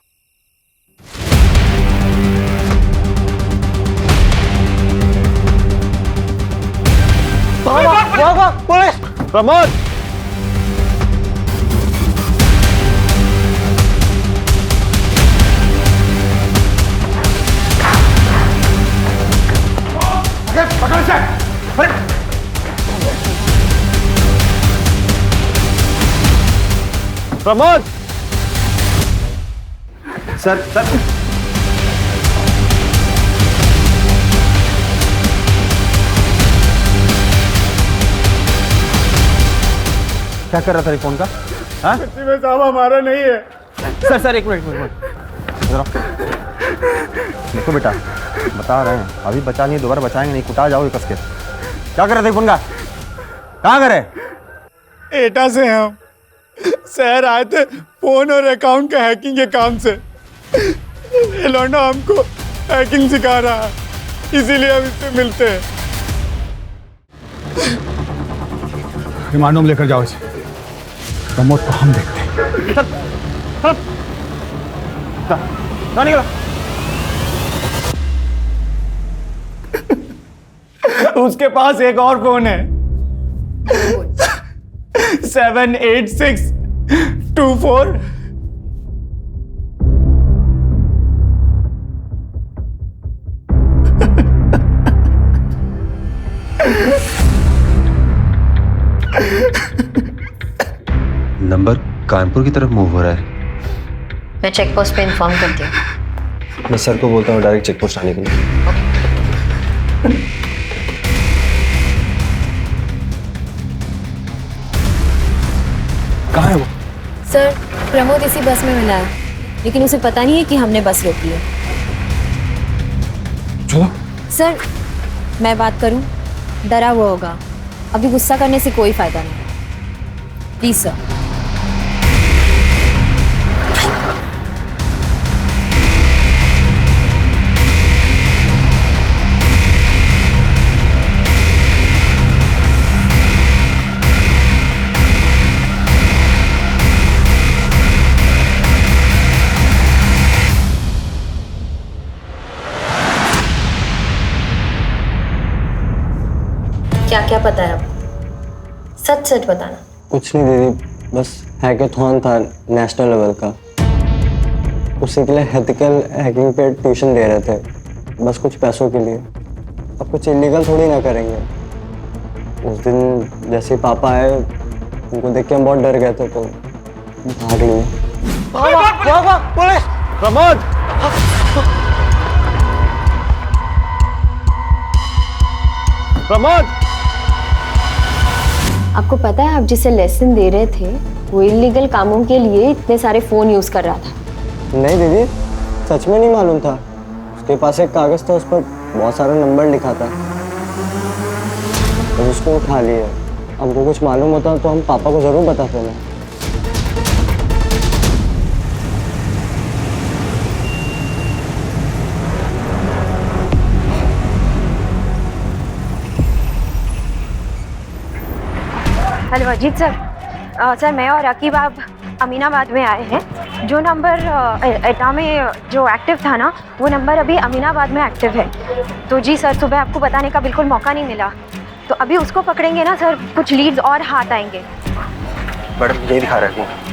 पुलिस. प्रमोद. पकड़ से. प्रमोद. Sir sir. क्या कर रहा था फोन का? हाँ? में साहब हमारा नहीं है. सर एक मिनट. देखो बेटा, बता रहे हैं अभी बचा नहीं, दोबारा बचाएंगे नहीं, कुटा जाओगे कस के. क्या कर रहे थे फोन का? कहाँ करे? एटा से हम शहर आए थे फोन और अकाउंट का हैकिंग के काम से. लौंडा हमको हैकिंग सिखा रहा है, इसीलिए हम इससे मिलते हैं. रिमांड होम लेकर जाओ इसे. प्रमोद को हम देखते हैं. निकलो. उसके पास एक और फोन है. 78624. नंबर कानपुर की तरफ मूव हो रहा है. मैं चेक पोस्ट पे इन्फॉर्म करती हूँ. मैं सर को बोलता हूँ डायरेक्ट चेक पोस्ट आने के लिए. कहाँ है वो? सर, प्रमोद इसी बस में मिला है, लेकिन उसे पता नहीं है कि हमने बस रोकी है. चलो. सर, मैं बात करूं? डरा हुआ होगा. अभी गुस्सा करने से कोई फायदा नहीं. Please sir. क्या क्या पता है आपको? सच सच बताना. कुछ नहीं दीदी, बस हैकेथॉन था नेशनल लेवल का, उसी के लिए एथिकल हैकिंग पे ट्यूशन दे रहे थे, बस कुछ पैसों के लिए. अब कुछ इलीगल थोड़ी ना करेंगे. उस दिन जैसे पापा आए उनको देख के हम बहुत डर गए थे तो भाग लिए। पुलिस! प्रमोद! प्रमोद! आपको पता है आप जिसे लेसन दे रहे थे वो इलीगल कामों के लिए इतने सारे फोन यूज कर रहा था। नहीं दीदी, सच में नहीं मालूम था। उसके पास एक कागज था, उस पर बहुत सारा नंबर लिखा था, तो उसको उठा लिए। हमको कुछ मालूम होता तो हम पापा को जरूर बताते ना। Hello Ajit sir. सर मैं और रकीब आप अमीनाबाद में आए हैं। जो नंबर एटा में जो एक्टिव था ना वो नंबर अभी अमीनाबाद में एक्टिव है। तो जी सर, सुबह आपको बताने का बिल्कुल मौका नहीं मिला, तो अभी उसको पकड़ेंगे ना सर, कुछ लीड्स और हाथ आएंगे। मैडम ये दिखा रहा है।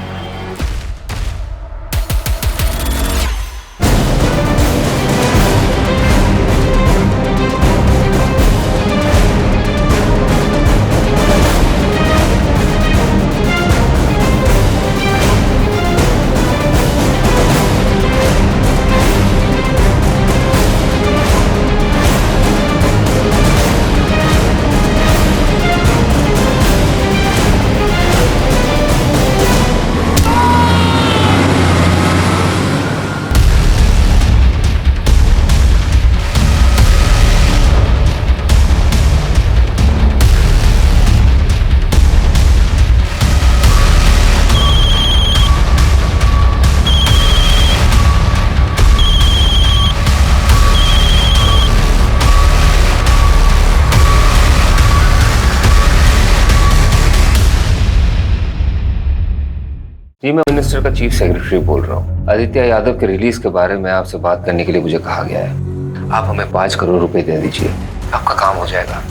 जी मैं मिनिस्टर का चीफ सेक्रेटरी बोल रहा हूँ। आदित्य यादव के रिलीज के बारे में आपसे बात करने के लिए मुझे कहा गया है। आप हमें 5 करोड़ रुपए दे दीजिए, आपका काम हो जाएगा।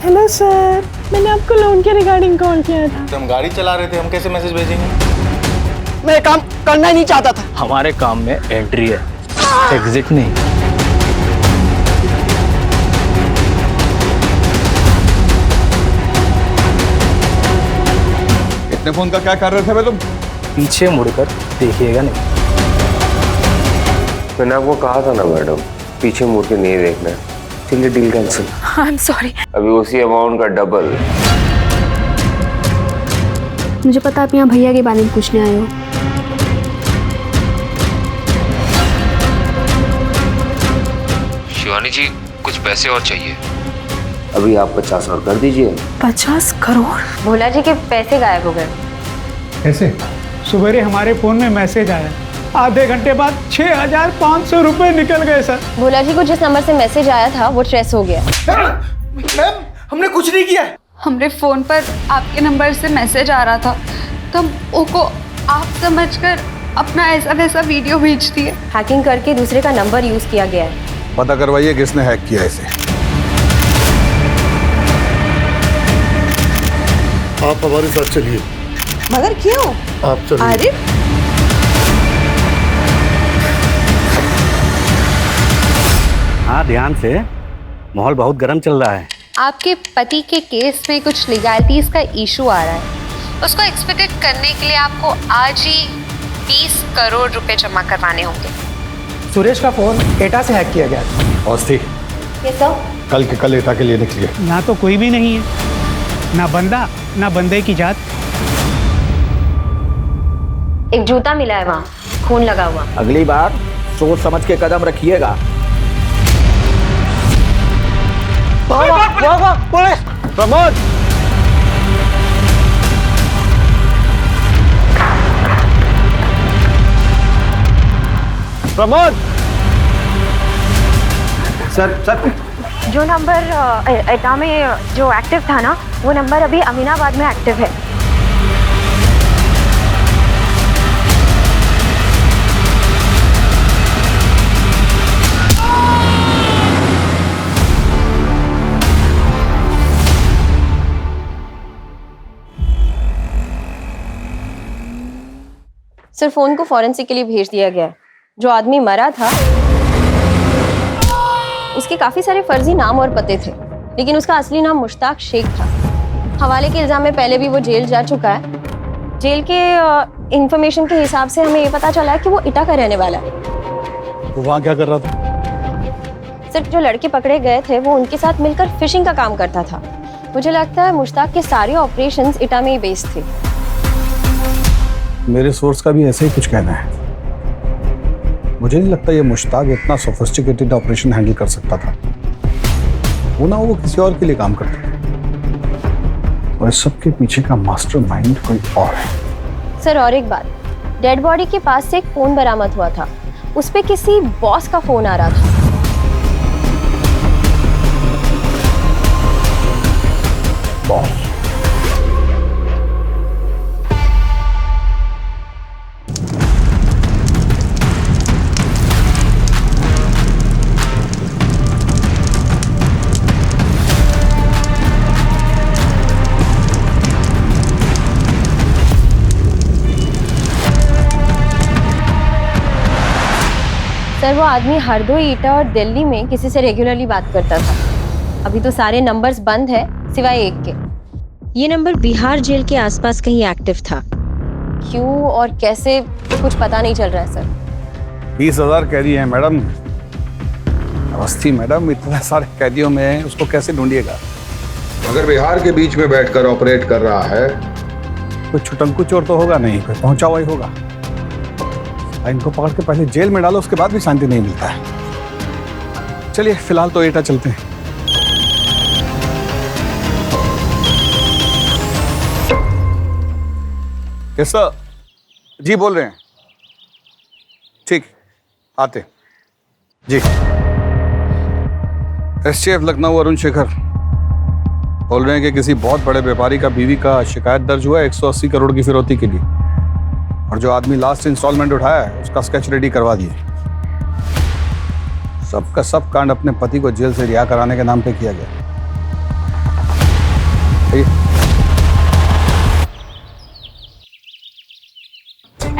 हेलो सर, मैंने आपको लोन के रिगार्डिंग कॉल किया था। तो हम गाड़ी चला रहे थे, हम कैसे मैसेज भेजेंगे? मैं काम करना ही नहीं चाहता था। हमारे काम में एंट्री है, एग्जिट नहीं। इतने फोन का क्या कर रहे थे भाई तुम? पीछे मुड़कर देखिएगा नहीं। मैंने आपको कहा था ना मैडम, पीछे मुड़ के नहीं देखना है। चलिए deal cancel. I am sorry. अभी उसी अमाउंट का डबल। मुझे पता आप यहाँ भैया के बारे में पूछने आए हो। शिवानी जी कुछ पैसे और चाहिए। अभी आप 50 और कर दीजिए। 50 करोड़? भोला जी के पैसे गायब हो गए। कैसे? सवेरे हमारे फोन में मैसेज आया, आधे घंटे बाद 6,500 रुपए निकल गए सर। भोला जी को जिस नंबर से मैसेज आया था वो ट्रेस हो गया। मैम हमने कुछ नहीं किया। हमरे फोन पर आपके नंबर से मैसेज आ रहा था तो हम उसको आप समझकर अपना ऐसा वैसा वीडियो भेज दिए। हैकिंग करके दूसरे का नंबर यूज किया गया है। पता करवाइए किसने हैक किया इसे। आप हमारे साथ चलिए। मगर क्यों? आप चलिए। अरे हाँ ध्यान से, माहौल बहुत गर्म चल रहा है। आपके पति के केस में कुछ लीगैलिटीज का इशू आ रहा है। उसको एक्सपेक्टेड करने के लिए आपको आज ही 20 करोड़ रुपए जमा करवाने होंगे। सुरेश का फोन एटा से हैक किया गया था। औस्ती, ये सब कल के कल एटा के लिए निकलिए। यहाँ तो कोई भी नहीं है, ना बंदा ना बंदे की जात। एक जूता मिला है वहाँ, खून लगा हुआ। अगली बार सोच समझ के कदम रखिएगा। पुलिस! प्रमोद! प्रमोद! सर जो नंबर एटा में जो एक्टिव था ना वो नंबर अभी अमीनाबाद में एक्टिव है। सर फोन को फॉरेंसिक के लिए भेज दिया गया है। जो आदमी मरा था उसके काफी सारे फर्जी नाम और पते थे, लेकिन उसका असली नाम मुश्ताक शेख था। हवाले के इल्जाम में पहले भी वो जेल जा चुका है। जेल के इंफॉर्मेशन के हिसाब से हमें ये पता चला है कि वो इटा का रहने वाला है। वो वहाँ क्या कर रहा था? सिर्फ जो लड़के पकड़े गए थे वो उनके साथ मिलकर फिशिंग का काम करता था। मुझे लगता है मुश्ताक के सारे ऑपरेशंस इटा में ही बेस्ड थे। मेरे सोर्स का भी ऐसे ही कुछ कहना है। मुझे नहीं लगता ये मुश्ताक इतना सोफिस्टिकेटेड ऑपरेशन हैंडल कर सकता था। वो किसी और के लिए काम करता था और इस सब के पीछे का मास्टरमाइंड कोई और है। सर और एक बात, डेड बॉडी के पास से एक फोन बरामद हुआ था। उस पे किसी बॉस का फोन आ रहा था। बॉस? सर वो आदमी हरदोई, ईटा और दिल्ली में किसी से रेगुलरली बात करता था। अभी तो सारे नंबर्स बंद है सिवाय एक के। ये नंबर बिहार जेल के आसपास कहीं एक्टिव था। क्यों और कैसे कुछ पता नहीं चल रहा है सर। 20,000 कैदी हैं मैडम। अवस्थी मैडम, इतने सारे कैदियों में उसको कैसे ढूंढिएगा? अगर बिहार के बीच में बैठकर ऑपरेट कर रहा है, कोई छुटंकु चोर तो होगा नहीं, कोई पहुंचा हुआ ही होगा। इनको पकड़ के पहले जेल में डालो, उसके बाद भी शांति नहीं मिलता है। चलिए फिलहाल तो एटा चलते हैं। कैसा जी बोल रहे हैं? ठीक, आते जी। एसटीएफ लखनऊ अरुण शेखर बोल रहे हैं कि किसी बहुत बड़े व्यापारी का बीवी का शिकायत दर्ज हुआ है 180 करोड़ की फिरौती के लिए, और जो आदमी लास्ट इंस्टॉलमेंट उठाया है उसका स्केच रेडी करवा दिए। सबका सब कांड अपने पति को जेल से रिहा कराने के नाम पे किया गया।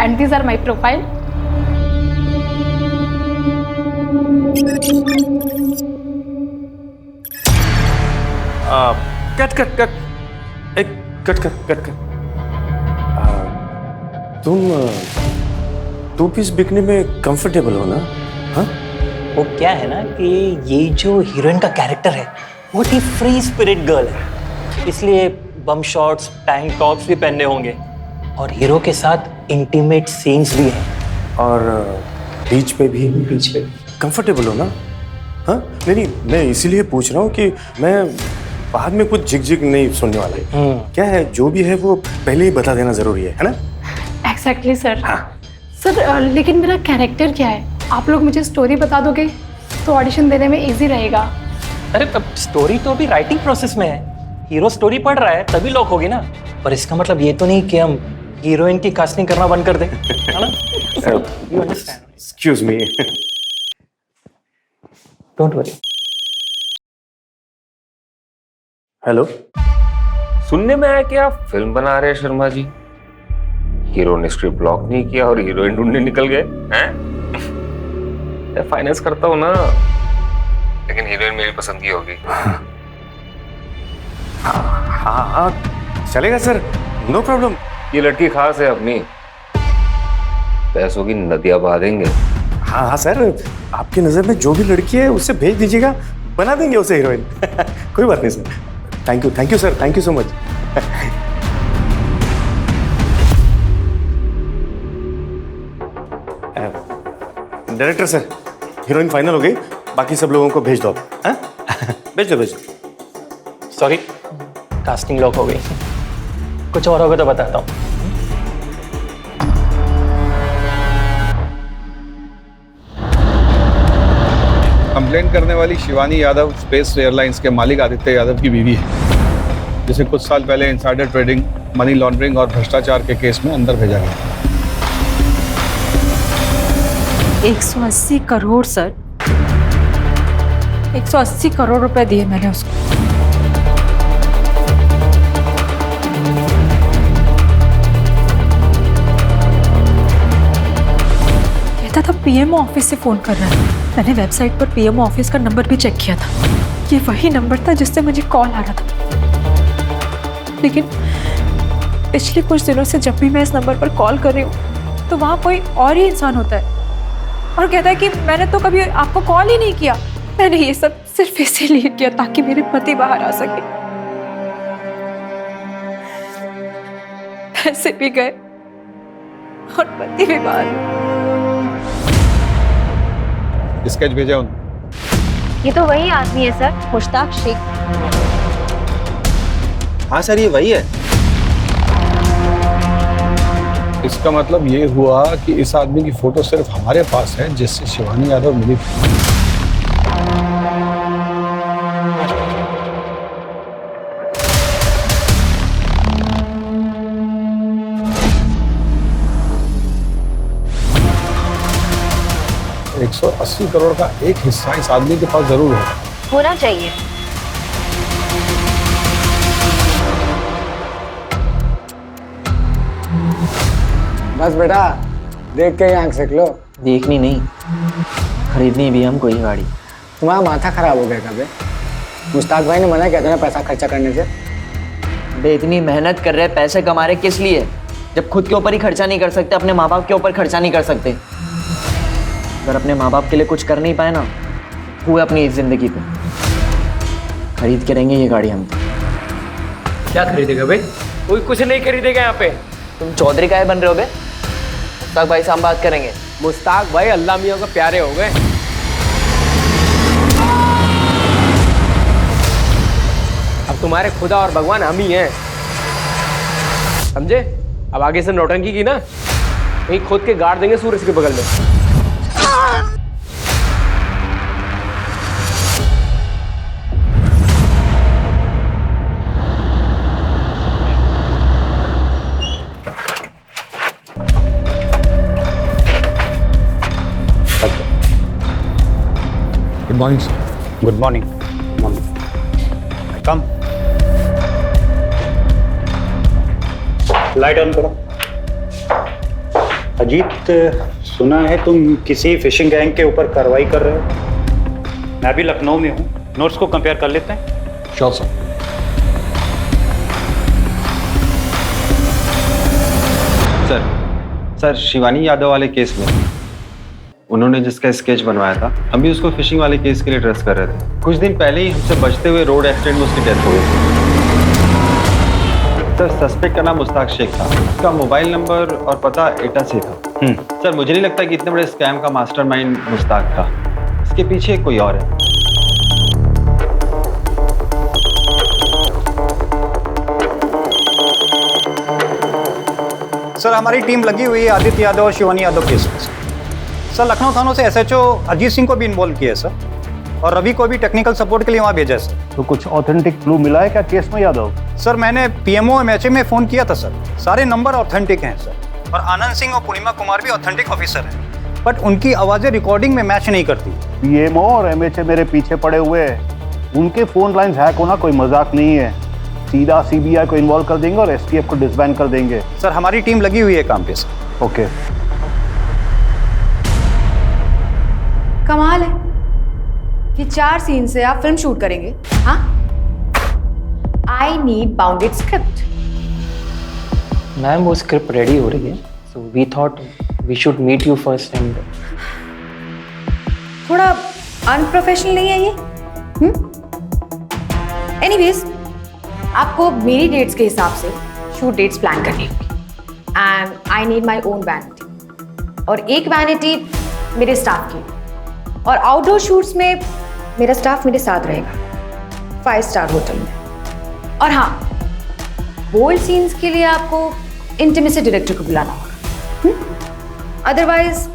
And these are my profile. Cut cut cut, एक कट कट कट कट। तुम टू पीस बिकने में कंफर्टेबल हो ना? हाँ, वो क्या है ना कि ये जो हीरोइन का कैरेक्टर है वो ही फ्री स्पिरिट गर्ल है, इसलिए बम शॉट्स, टैंक टॉप्स भी पहनने होंगे और हीरो के साथ इंटीमेट सीन्स भी हैं। और बीच पे भी कंफर्टेबल हो ना? हाँ, नहीं मैं इसीलिए पूछ रहा हूँ कि मैं बाद में कुछ झिक नहीं सुनने वाला है। क्या है, जो भी है वो पहले ही बता देना जरूरी है ना? Exactly, sir. सर लेकिन मेरा कैरेक्टर क्या है? आप लोग मुझे स्टोरी बता दोगे तो ऑडिशन देने में इजी रहेगा। अरे स्टोरी तो अभी राइटिंग प्रोसेस में है। हीरो स्टोरी पढ़ रहा है तभी लॉक होगी ना। पर इसका मतलब ये तो नहीं कि हम हीरोइन की कास्टिंग करना बंद कर दें, है ना? You understand? Excuse me. Don't worry. Hello, सुनने में आया कि आप फिल्म बना रहे हैं शर्मा जी। हीरो ने स्क्रिप्ट ब्लॉक नहीं किया और हीरोइन ढूंढने निकल गए हैं? मैं फाइनेंस करता हूँ ना, लेकिन हीरोइन मेरी पसंद की होगी। हाँ चलेगा सर, नो प्रॉब्लम। ये लड़की खास है अपनी, पैसों की नदियां बहा देंगे। हाँ सर, आपकी नजर में जो भी लड़की है उससे भेज दीजिएगा, बना देंगे उसे हीरोइन। कोई बात नहीं sir. Thank you sir, thank you so much. Director sir, heroine final हो गई, बाकी सब लोगों को भेज दो। हाँ? भेज दो। सॉरी, कास्टिंग लॉक हो गई। कुछ और होगा तो बताता हूँ। कंप्लेंट करने वाली शिवानी यादव स्पेस एयरलाइंस के मालिक आदित्य यादव की बीवी है, जिसे कुछ साल पहले इनसाइडर ट्रेडिंग, मनी लॉन्ड्रिंग और भ्रष्टाचार के केस में अंदर भेजा गया। 180 करोड़ सर, 180 करोड़ रुपए दिए मैंने उसको। कहता था पीएमओ ऑफिस से फोन कर रहा है। मैंने वेबसाइट पर पीएमओ ऑफिस का नंबर भी चेक किया था। ये वही नंबर था जिससे मुझे कॉल आ रहा था। लेकिन पिछले कुछ दिनों से जब भी मैं इस नंबर पर कॉल कर रही हूँ तो वहाँ कोई और ही इंसान होता है और कहता है कि मैंने तो कभी आपको कॉल ही नहीं किया, मैंने ये सब सिर्फ इसीलिए किया ताकि मेरे पति बाहर आ सके। पैसे भी गए और पति भी बाहर। स्केच भेजा उन। ये तो वही आदमी है सर, मुश्ताक शेख। हाँ सर, ये वही है। इसका मतलब ये हुआ कि इस आदमी की फोटो सिर्फ हमारे पास है जिससे शिवानी यादव मिली थी। $180 करोड़ का एक हिस्सा इस आदमी के पास जरूर होना चाहिए। बस बेटा, देख के ही आंख सेक लो। देखनी नहीं, खरीदनी भी हमको ये गाड़ी। तुम्हारा माथा खराब हो गया कभी? मुश्ताक भाई ने मना किया था ना पैसा खर्चा करने से। बे इतनी मेहनत कर रहे, पैसे कमा रहे किस लिए? जब खुद के ऊपर ही खर्चा नहीं कर सकते, अपने माँ बाप के ऊपर खर्चा नहीं कर सकते। अगर अपने माँ बाप के लिए कुछ कर नहीं पाए ना, हुए अपनी इस जिंदगी पे। खरीद के रहेंगे ये गाड़ी हम। क्या खरीदेगा भाई? कोई कुछ नहीं खरीदेगा यहाँ पे। तुम चौधरी काहे बन रहे हो बे? मुश्ताक भाई से हम बात करेंगे। मुश्ताक भाई अल्लाह मियाँ को प्यारे हो गए। अब तुम्हारे खुदा और भगवान हम ही हैं, समझे? अब आगे से नौटंकी की ना, कहीं खुद के गाड़ देंगे सूरज के बगल में। Good morning sir. Good morning. Come. Light on करो। अजीत, सुना है तुम किसी फिशिंग गैंग के ऊपर कार्रवाई कर रहे हो। मैं भी लखनऊ में हूँ, नोट्स को कंपेयर कर लेते हैं। Sure sir. Sir Shivani Yadav वाले केस में उन्होंने जिसका स्केच बनवाया था, हम भी उसको फिशिंग वाले केस के लिए ट्रेस कर रहे थे। कुछ दिन पहले ही हमसे बचते हुए रोड एक्सीडेंट में उसकी डेथ हो गई थी। सर सस्पेक्ट का नाम मुश्ताक शेख था। उसका मोबाइल नंबर और पता एटा से था। सर मुझे नहीं लगता कि इतने बड़े स्कैम का मास्टरमाइंड मुश्ताक था। इसके पीछे कोई और है। सर हमारी टीम लगी हुई है आदित्य यादव और शिवानी यादव केस में। सर लखनऊ थानों से एसएचओ अजीत सिंह को भी इन्वॉल्व किया है सर, और रवि को भी टेक्निकल सपोर्ट के लिए वहाँ भेजा है सर। तो कुछ ऑथेंटिक क्लू मिला है क्या केस में यादव? सर मैंने पीएमओ एमएचए में फ़ोन किया था सर, सारे नंबर ऑथेंटिक हैं सर, और आनंद सिंह और पूर्णिमा कुमार भी ऑथेंटिक ऑफिसर हैं, बट उनकी आवाज़ें रिकॉर्डिंग में मैच नहीं करती। पीएमओ और एमएचए मेरे पीछे पड़े हुए हैं, उनके फ़ोन लाइन्स हैक होना कोई मजाक नहीं है। सीधा सीबीआई को इन्वॉल्व कर देंगे और एसटीएफ को डिसबैंड कर देंगे। सर हमारी टीम लगी हुई है काम पे सर। ओके। कमाल है कि 4 सीन से आप फिल्म शूट करेंगे। हाँ, I need bounded script. Ma'am वो स्क्रिप्ट रेडी हो रही है, so we thought we should meet you first and. थोड़ा अनप्रोफेशनल नहीं है ये? एनीवेज, आपको मेरी डेट्स के हिसाब से शूट डेट्स प्लान करनी होगी and I need my own vanity, और एक वैनिटी मेरे स्टाफ की, और आउटडोर शूट्स में मेरा स्टाफ मेरे साथ रहेगा 5 स्टार होटल में। और हाँ, बोल्ड सीन्स के लिए आपको इंटीमेसी डायरेक्टर को बुलाना होगा, otherwise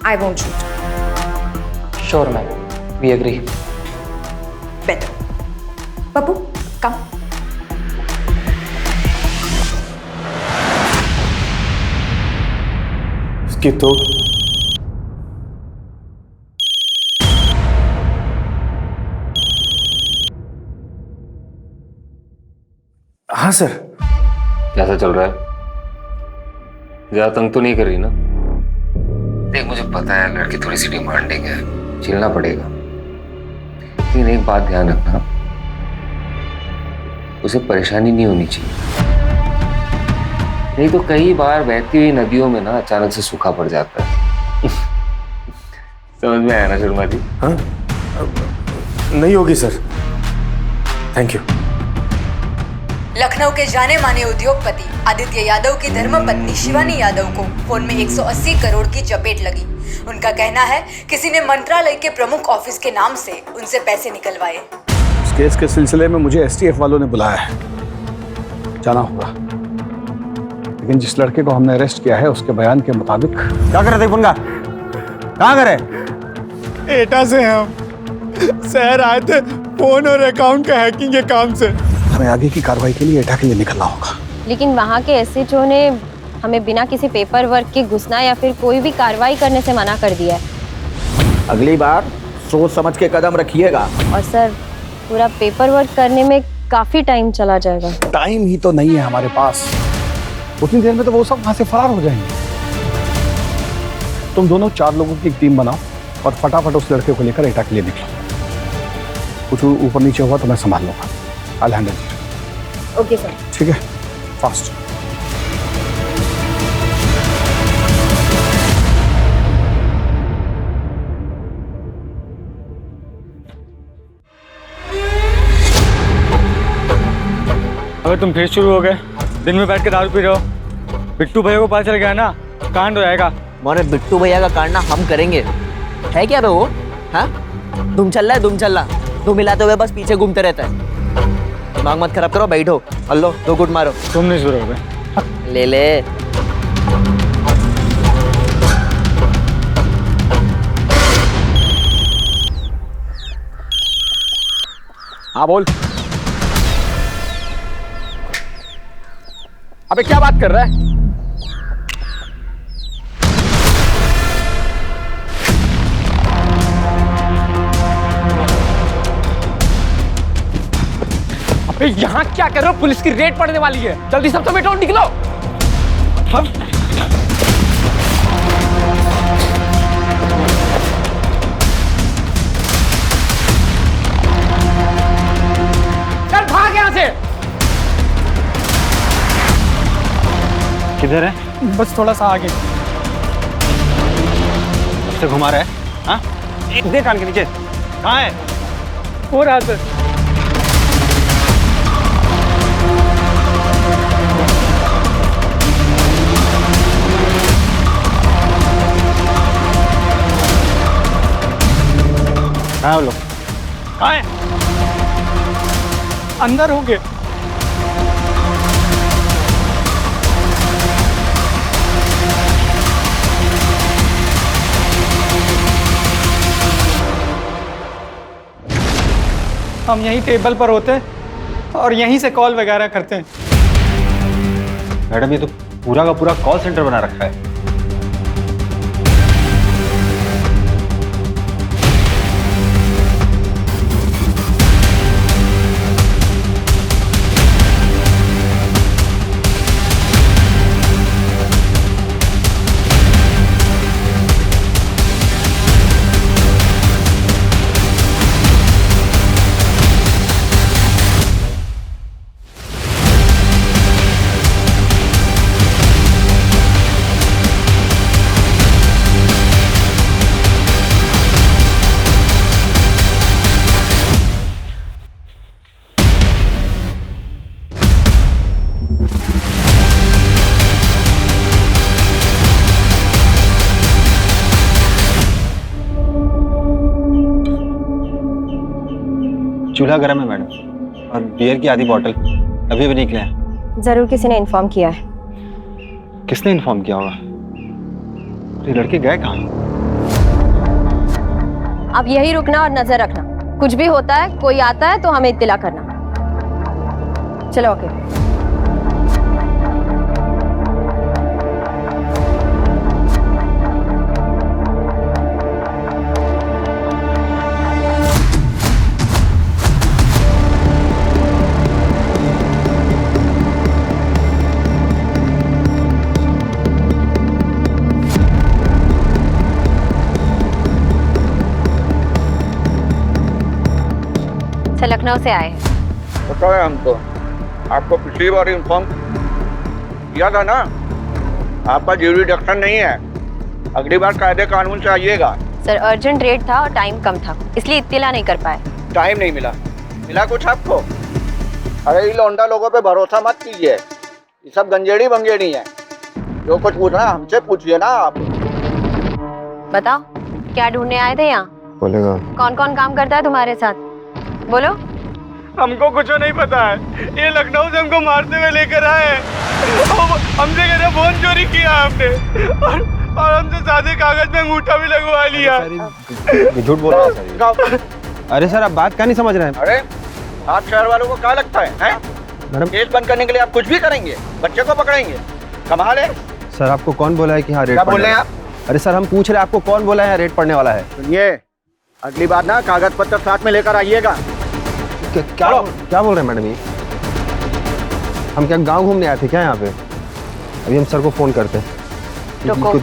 I won't shoot. Sure ma'am, we agree. Better. Pappu come. इसकी तो हाँ सर। कैसा चल रहा है? ज्यादा तंग तो नहीं कर रही ना? देख मुझे पता है लड़की थोड़ी सी डिमांडिंग है, झेलना पड़ेगा, लेकिन एक बात ध्यान रखना, उसे परेशानी नहीं होनी चाहिए। नहीं तो कई बार बहती हुई नदियों में ना अचानक से सूखा पड़ जाता है। समझ में आया ना शर्मा जी? हाँ, नहीं होगी सर, थैंक यू। लखनऊ के जाने माने उद्योगपति आदित्य यादव की धर्मपत्नी शिवानी यादव को फोन में 180 करोड़ की चपेट लगी। उनका कहना है किसी ने मंत्रालय के प्रमुख ऑफिस के नाम से उनसे पैसे निकलवाए। इस केस के सिलसिले में मुझे एसटीएफ वालों ने बुलाया है, जाना होगा। लेकिन जिस लड़के को हमने अरेस्ट किया है उसके बयान के मुताबिक क्या कर रहे थे पुनगा? कहाँ करे? एटा से हम शहर आए थे फोन और अकाउंट का हैकिंग के काम से। हमें आगे की कार्रवाई के लिए एटा के लिए निकलना होगा। लेकिन वहाँ के एसएचओ ने हमें बिना किसी पेपर वर्क के घुसना या फिर कोई भी कार्रवाई करने से मना कर दिया है। अगली बार सोच समझ के कदम रखिएगा। और सर पूरा पेपर वर्क करने में काफी टाइम चला जाएगा। टाइम ही तो नहीं है हमारे पास, उतनी देर में तो वो सब वहां से फरार हो जाएंगे। तुम दोनों 4 लोगों की एक टीम बनाओ और फटाफट उस लड़के को लेकर एटा के लिए निकलो। कुछ ऊपर नीचे हुआ तो मैं संभाल लूंगा। I'll handle it. Okay sir. ठीक है, फास्ट। अगर तुम फिर शुरू हो गए, दिन में बैठ के दारू पी रहे हो, बिट्टू भैया को पता चल गया ना, कांड हो जाएगा। मोरे बिट्टू भैया का कांड ना हम करेंगे। है क्या बे वो? हाँ, धूम चल रहा है, धूम मिलाते हुए बस पीछे घूमते रहता है। दिमाग मत खराब करो, बैठो, हल्लो 2 गुट मारो। तुम नहीं शुरू हो गए। ले हाँ बोल। अबे क्या बात कर रहा है? अबे यहाँ क्या कर रहे हो? पुलिस की रेड पड़ने वाली है, जल्दी सब तो बैठो, निकलो। चल भाग यहाँ से। किधर है? बस थोड़ा सा आगे। से घुमा रहा है? हाँ? देख कान के नीचे कहाँ है? हो रहा है। कहाँ है वो लोग? कहाँ है? अंदर होंगे। हम यहीं टेबल पर होते हैं और यहीं से कॉल वगैरह करते हैं। मैडम ये तो पूरा का पूरा कॉल सेंटर बना रखा है। चूल्हा गर्म है मैडम, और बियर की आधी बोतल अभी भी निकले हैं। जरूर किसी ने इन्फॉर्म किया है। किसने इन्फॉर्म किया होगा? ये लड़के गए कहाँ? अब यही रुकना और नजर रखना, कुछ भी होता है, कोई आता है तो हमें इत्तिला करना। चलो ओके। लखनऊ से आए हैं। पता है हमको, आपको पिछली बार इन्फॉर्म किया था ना, आपका ज्यूरिडिक्शन नहीं है, अगली बार कायदे कानून से आइएगा। सर अर्जेंट रेट था और टाइम कम था, इसलिए इत्तला नहीं कर पाए। टाइम नहीं मिला? मिला कुछ आपको? अरे ये लौंडा लोगों पे भरोसा मत कीजिए, ये सब गंजेड़ी बंगेड़ी हैं। जो कुछ पूछना है हमसे पूछिए ना आप। बताओ क्या ढूंढने आए थे यहाँ? बोलेगा कौन कौन काम करता है तुम्हारे साथ? बोलो। हमको कुछ नहीं पता है, ये लखनऊ से हमको मारते हुए लेकर आए। हमसे कह रहे फोन चोरी किया आपने और हमसे सादे कागज में अंगूठा भी लगवा लिया। झूठ बोल रहा है सर। अरे सर आप बात क्या नहीं समझ रहे हैं? अरे आप शहर वालों को क्या लगता है? मैडम केस बंद करने के लिए आप कुछ भी करेंगे, बच्चे को पकड़ेंगे, कमाल है। सर आपको कौन बोला है कि हाँ रेट क्या बोल रहे हैं आप? अरे सर हम पूछ रहे हैं आपको कौन बोला है रेट पड़ने वाला है? सुनिए, अगली बार ना कागज पत्र साथ में लेकर आइएगा। क्या बोल रहे हैं मैडम ये? हम क्या गांव घूमने आए थे क्या यहाँ पे? अभी हम सर को फोन करते हैं। रुको,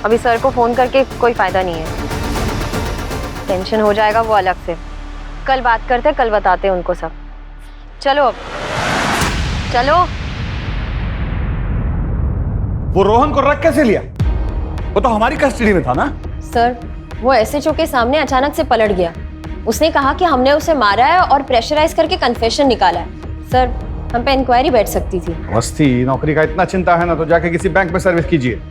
अभी सर को फोन करके कोई फायदा नहीं है, टेंशन हो जाएगा वो अलग से। कल बात करते, कल बताते हैं उनको सब। चलो अब चलो। वो रोहन को रख कैसे लिया? वो तो हमारी कस्टडी में था ना। सर वो एसएचओ के सामने अचानक से पलट गया। उसने कहा कि हमने उसे मारा है और प्रेशराइज करके कन्फेशन निकाला है। सर हम पे इंक्वायरी बैठ सकती थी। मस्ती, नौकरी का इतना चिंता है ना तो जाके किसी बैंक में सर्विस कीजिए,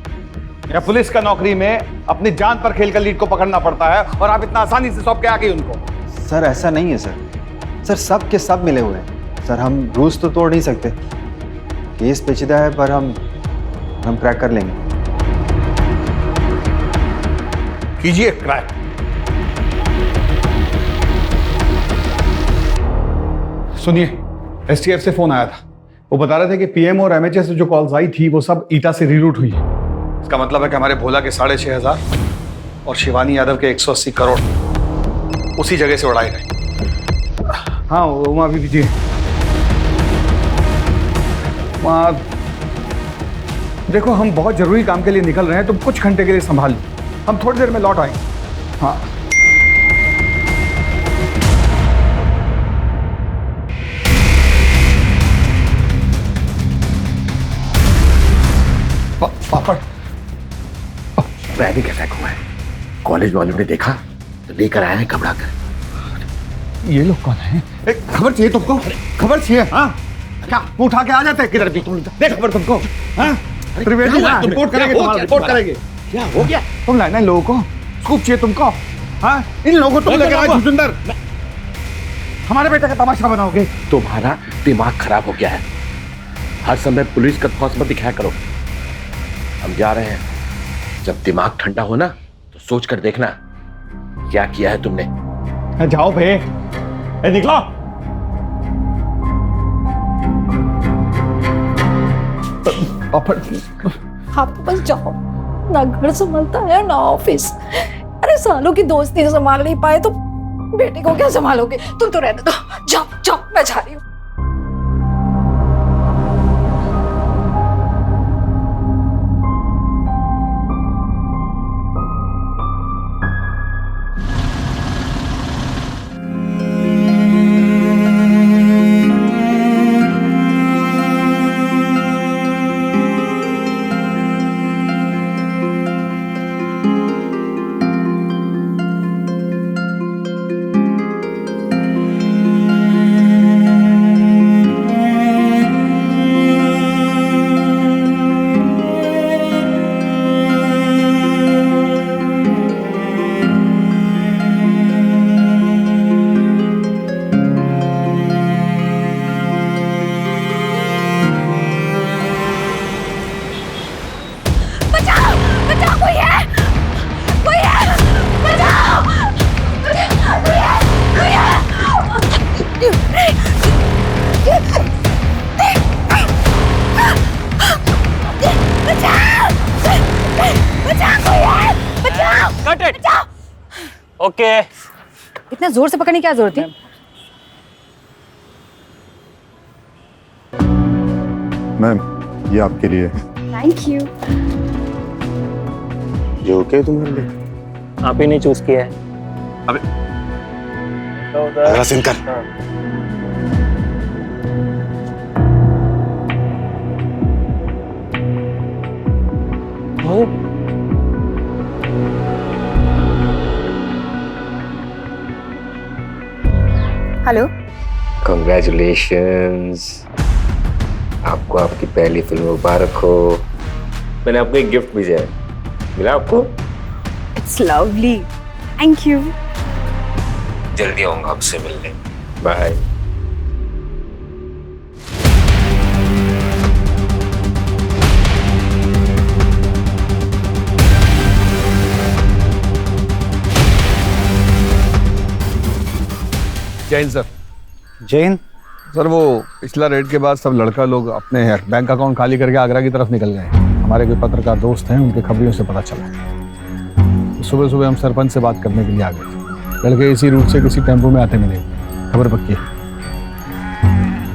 या पुलिस का नौकरी में अपनी जान पर खेलकर लीड को पकड़ना पड़ता है और आप इतना आसानी से सौंप के आ गई उनको। सर ऐसा नहीं है सर, सर सब के सब मिले हुए हैं सर। हम रूल्स तो तोड़ नहीं सकते, केस पेचीदा है पर हम क्रैक कर लेंगे। कीजिए क्रैक। सुनिए, एसटीएफ से फोन आया था, वो बता रहे थे कि पीएम और एमएचए से जो कॉल्स आई थी वो सब ईटा से रीरूट हुई है। इसका मतलब है कि हमारे भोला के 6,500 और शिवानी यादव के 180 करोड़ उसी जगह से उड़ाए गए। हाँ उमा भी जी, वहाँ देखो हम बहुत जरूरी काम के लिए निकल रहे हैं, तुम कुछ घंटे के लिए संभाल लो, हम थोड़ी देर में लौट आएंगे। हाँ पापड़ पैनिक अटैक हुआ है, कॉलेज वालों ने देखा तो लेकर आए हैं घबरा कर। ये लोग कौन है? खबर चाहिए तुमको? खबर चाहिए? हाँ क्या उठा के आ जाते हैं? किधर भी तुम दे खबर तुमको। हाँ त्रिवेदी रिपोर्ट करेंगे, तुम्हारा रिपोर्ट करेंगे। क्या हो गया? तुम लाना इन लोगों को, स्कूप चाहिए तुमको? हाँ इन लोगों को तुम लेकर आए भूपिंदर, हमारे बेटे का तमाशा बनाओगे? तुम्हारा दिमाग खराब हो गया है, हर समय पुलिस का खौफ मत दिखाया करो। हम जा रहे हैं, जब दिमाग ठंडा हो ना तो सोच कर देखना क्या किया है तुमने। जाओ भे, निकलो। आप बस जाओ ना, घर संभालता है ना ऑफिस। अरे सालों की दोस्ती संभाल नहीं पाए तो बेटे को क्या संभालोगे? तुम तो रहने दो, जाओ जाओ, मैं जा रही हूँ। ओके इतना जोर से पकड़ने की क्या जरूरत थी? मैम ये आपके लिए। Thank you. ये ओके तुम्हारे लिए? आप ही ने चूज किया है। अगला सीन कर। कॉन्ग्रेचुलेशंस, आपको आपकी पहली फिल्म मुबारक हो। मैंने आपको एक गिफ्ट भेजा है, मिला आपको? It's lovely, thank you. जल्दी आऊंगा आपसे मिलने, bye. Jain sir. Jain sir, वो पिछला रेड के बाद सब लड़का लोग अपने बैंक अकाउंट खाली करके आगरा की तरफ निकल गए। हमारे कोई पत्रकार दोस्त हैं, उनके खबरियों से पता चला। सुबह सुबह हम सरपंच से बात करने के लिए आ गए थे। लड़के इसी रूट से किसी टेम्पो में आते मिले, खबर पक्की है।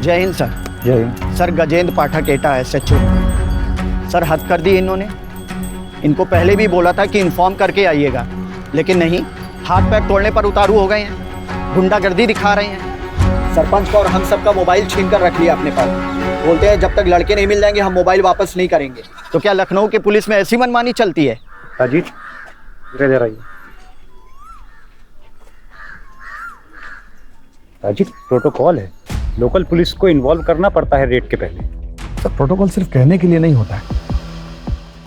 जय हिंद सर। जय हिंद सर, गजेंद्र पाठक एटा SHO। सर, हद कर दी इन्होंने। इनको पहले भी बोला था कि इन्फॉर्म करके आइएगा, लेकिन नहीं, हाथ पैर तोड़ने पर उतारू हो गए हैं, गुंडागर्दी दिखा रहे हैं। सरपंच का और हम सब का मोबाइल छीन कर रख लिया अपने पास। बोलते हैं जब तक लड़के नहीं मिल जाएंगे हम मोबाइल वापस नहीं करेंगे। तो क्या लखनऊ की पुलिस में ऐसी मनमानी चलती है? अजीत, इधर आइए। अजीत, प्रोटोकॉल है, लोकल पुलिस को इन्वॉल्व करना पड़ता है रेड के पहले। सर, प्रोटोकॉल सिर्फ कहने के लिए नहीं होता है।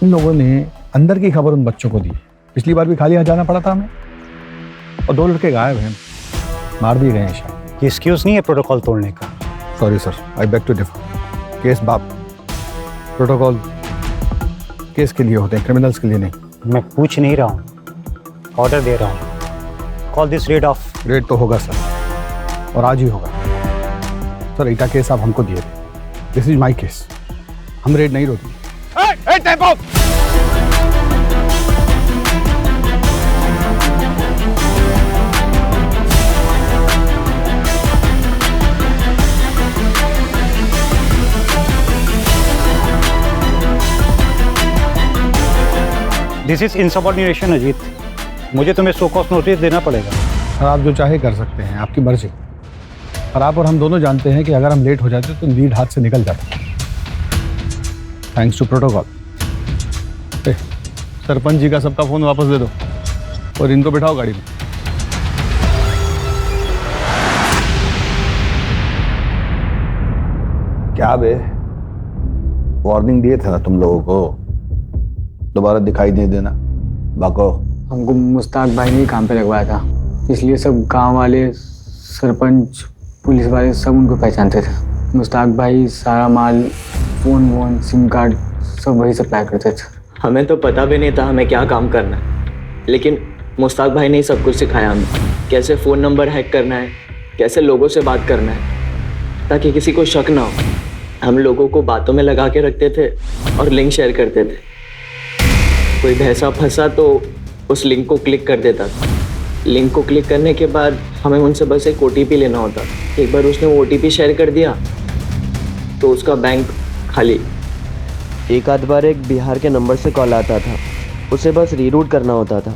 इन लोगों ने अंदर की खबर उन बच्चों को दी। पिछली बार भी खाली हाथ जाना पड़ा था हमें, और 2 लड़के गायब हैं, मार भी गए हैं शायद। ये एक्सक्यूज नहीं है प्रोटोकॉल तोड़ने का। Sorry sir, I beg to differ. Case बाप, प्रोटोकॉल केस के लिए होते हैं, क्रिमिनल्स के लिए नहीं। मैं पूछ नहीं रहा हूँ, ऑर्डर दे रहा हूँ। Call this rid of. Red तो होगा सर, और आज ही होगा। सर, ईटा केस आप हमको दिए थे, दिस इज माई केस। हम रेड नहीं रोकेंगे। दिस इज इनसबऑर्डिनेशन अजीत, मुझे तुम्हें सो कॉस्ट नोटिस देना पड़ेगा। सर, आप जो चाहे कर सकते हैं, आपकी मर्जी। और आप और हम दोनों जानते हैं कि अगर हम लेट हो जाते तो लीड हाथ से निकल जाता। Thanks to protocol. Sarpanch ji का सबका फोन वापस दे दो और इनको बिठाओ गाड़ी में। क्या बे, वार्निंग दिए थे ना तुम लोगों को, दोबारा दिखाई नहीं देना। बाको, हमको मुश्ताक भाई ने काम पे लगवाया था, इसलिए सब गांव वाले, सरपंच, पुलिस वाले सब उनको पहचानते थे। मुश्ताक भाई सारा माल, फ़ोन वोन, सिम कार्ड सब वही सप्लाई करते थे। हमें तो पता भी नहीं था हमें क्या काम करना है, लेकिन मुश्ताक भाई ने सब कुछ सिखाया हमें। कैसे फ़ोन नंबर हैक करना है, कैसे लोगों से बात करना है, ताकि किसी को शक ना हो। हम लोगों को बातों में लगा के रखते थे और लिंक शेयर करते थे। कोई भैंसा फंसा तो उस लिंक को क्लिक कर देता था। लिंक को क्लिक करने के बाद हमें उनसे बस एक OTP लेना होता। एक बार उसने वो OTP शेयर कर दिया तो उसका बैंक खाली। एक आध बार एक बिहार के नंबर से कॉल आता था, उसे बस रीरूट करना होता था।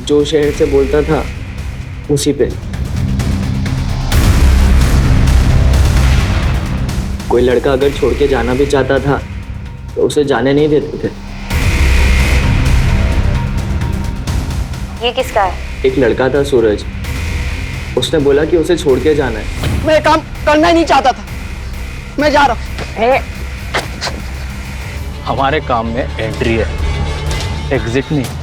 जो शहर से बोलता था उसी पे। कोई लड़का अगर छोड़ के जाना भी चाहता था तो उसे जाने नहीं देते थे। ये किसका है? एक लड़का था सूरज, उसने बोला कि उसे छोड़ के जाना है। मैं काम करना ही नहीं चाहता था, मैं जा रहा हूँ। हमारे काम में एंट्री है, एग्जिट नहीं।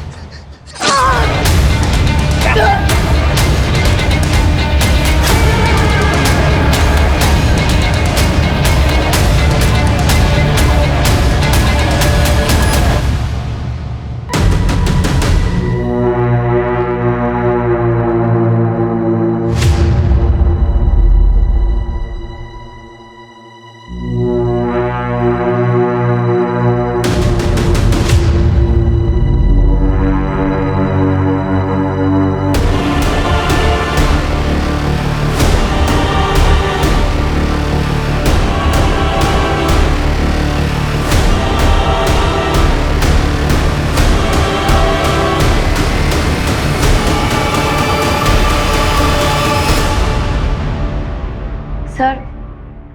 सर,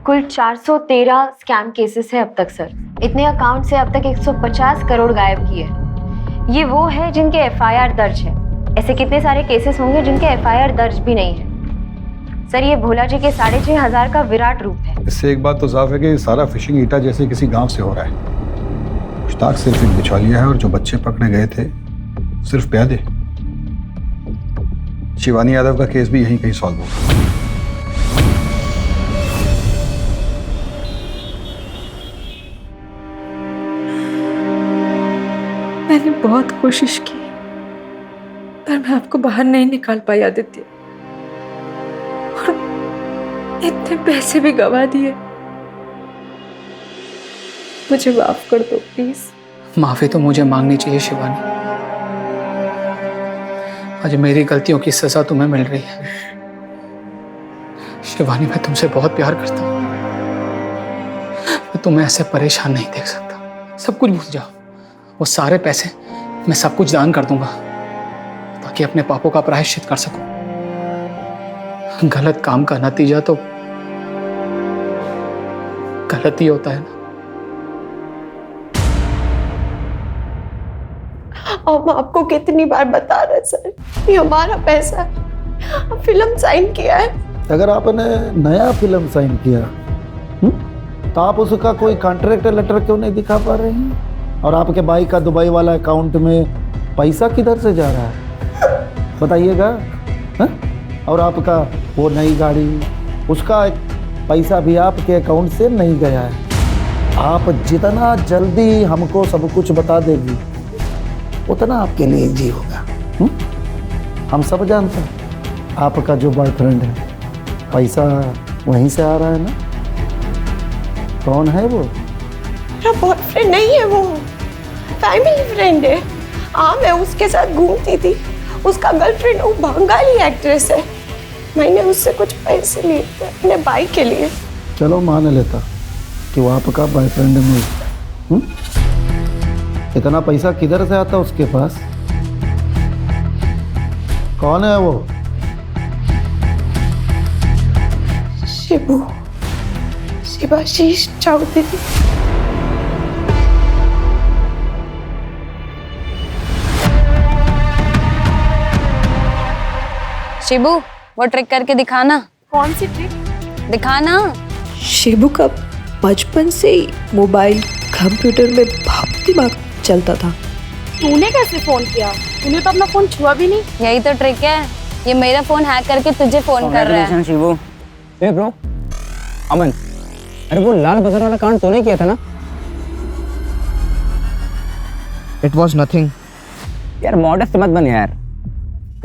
कुल 413 स्कैम केसेस है अब तक सर। इतने अकाउंट से अब तक 150 करोड़ गायब किए। ये वो है जिनके FIR दर्ज है। ऐसे कितने सारे केसेस होंगे जिनके FIR दर्ज भी नहीं है। सर ये भोला जी के 6,500 का विराट रूप है। इससे एक बात तो साफ है कि सारा फिशिंग ईटा जैसे किसी गांव से हो रहा है। मुश्ताक सिर्फ एक बिचौलिया है और जो बच्चे पकड़े गए थे सिर्फ प्यादे। शिवानी यादव का केस भी यहीं कहीं सॉल्व होगा। मैंने बहुत कोशिश की पर मैं आपको बाहर नहीं निकाल पाई आदित्य, और इतने पैसे भी गवा दिए। मुझे माफ कर दो प्लीज। माफी तो मुझे मांगनी चाहिए शिवानी। आज मेरी गलतियों की सजा तुम्हें मिल रही है। शिवानी मैं तुमसे बहुत प्यार करता हूँ। मैं तुम्हें ऐसे परेशान नहीं देख सकता। सब कुछ भूल जाओ। वो सारे पैसे मैं सब कुछ दान कर दूंगा ताकि अपने पापों का प्रायश्चित कर सकूं। गलत काम का नतीजा तो गलत ही होता है ना। हम आपको कितनी बार बता रहे सर, ये हमारा पैसा है। फिल्म साइन किया है। अगर आपने नया फिल्म साइन किया तो आप उसका कोई कॉन्ट्रैक्ट लेटर क्यों नहीं दिखा पा रहे हैं? और आपके भाई का दुबई वाला अकाउंट में पैसा किधर से जा रहा है बताइएगा? और आपका वो नई गाड़ी, उसका पैसा भी आपके अकाउंट से नहीं गया है। आप जितना जल्दी हमको सब कुछ बता देगी उतना आपके लिए इजी होगा। हम सब जानते हैं आपका जो बॉयफ्रेंड है पैसा वहीं से आ रहा है ना। कौन है वो? मेरा बॉयफ्रेंड नहीं है, वो फैमिली फ्रेंड है। हाँ मैं उसके साथ घूमती थी। उसका गर्लफ्रेंड वो बंगाली एक्ट्रेस है। मैंने उससे कुछ पैसे लिए थे अपने भाई के लिए। चलो मान लेता कि वो आपका बॉयफ्रेंड नहीं। इतना पैसा किधर से आता उसके पास? कौन है वो? शिवाशीष चौधरी। शिबू वो ट्रिक करके दिखाना। कौन सी ट्रिक? दिखाना। शिबू का बचपन से ही मोबाइल कंप्यूटर में बहुत दिमाग चलता था। तूने कैसे फोन किया? तूने तो अपना फोन छुआ भी नहीं। यही तो ट्रिक है। ये मेरा फोन हैक करके तुझे फोन कर रहा है। शिबू। ए ब्रो, अमन, अरे वो लाल बाजार वाला कांड तूने किया था ना? It was nothing. यार मॉडेस्ट मत बन यार।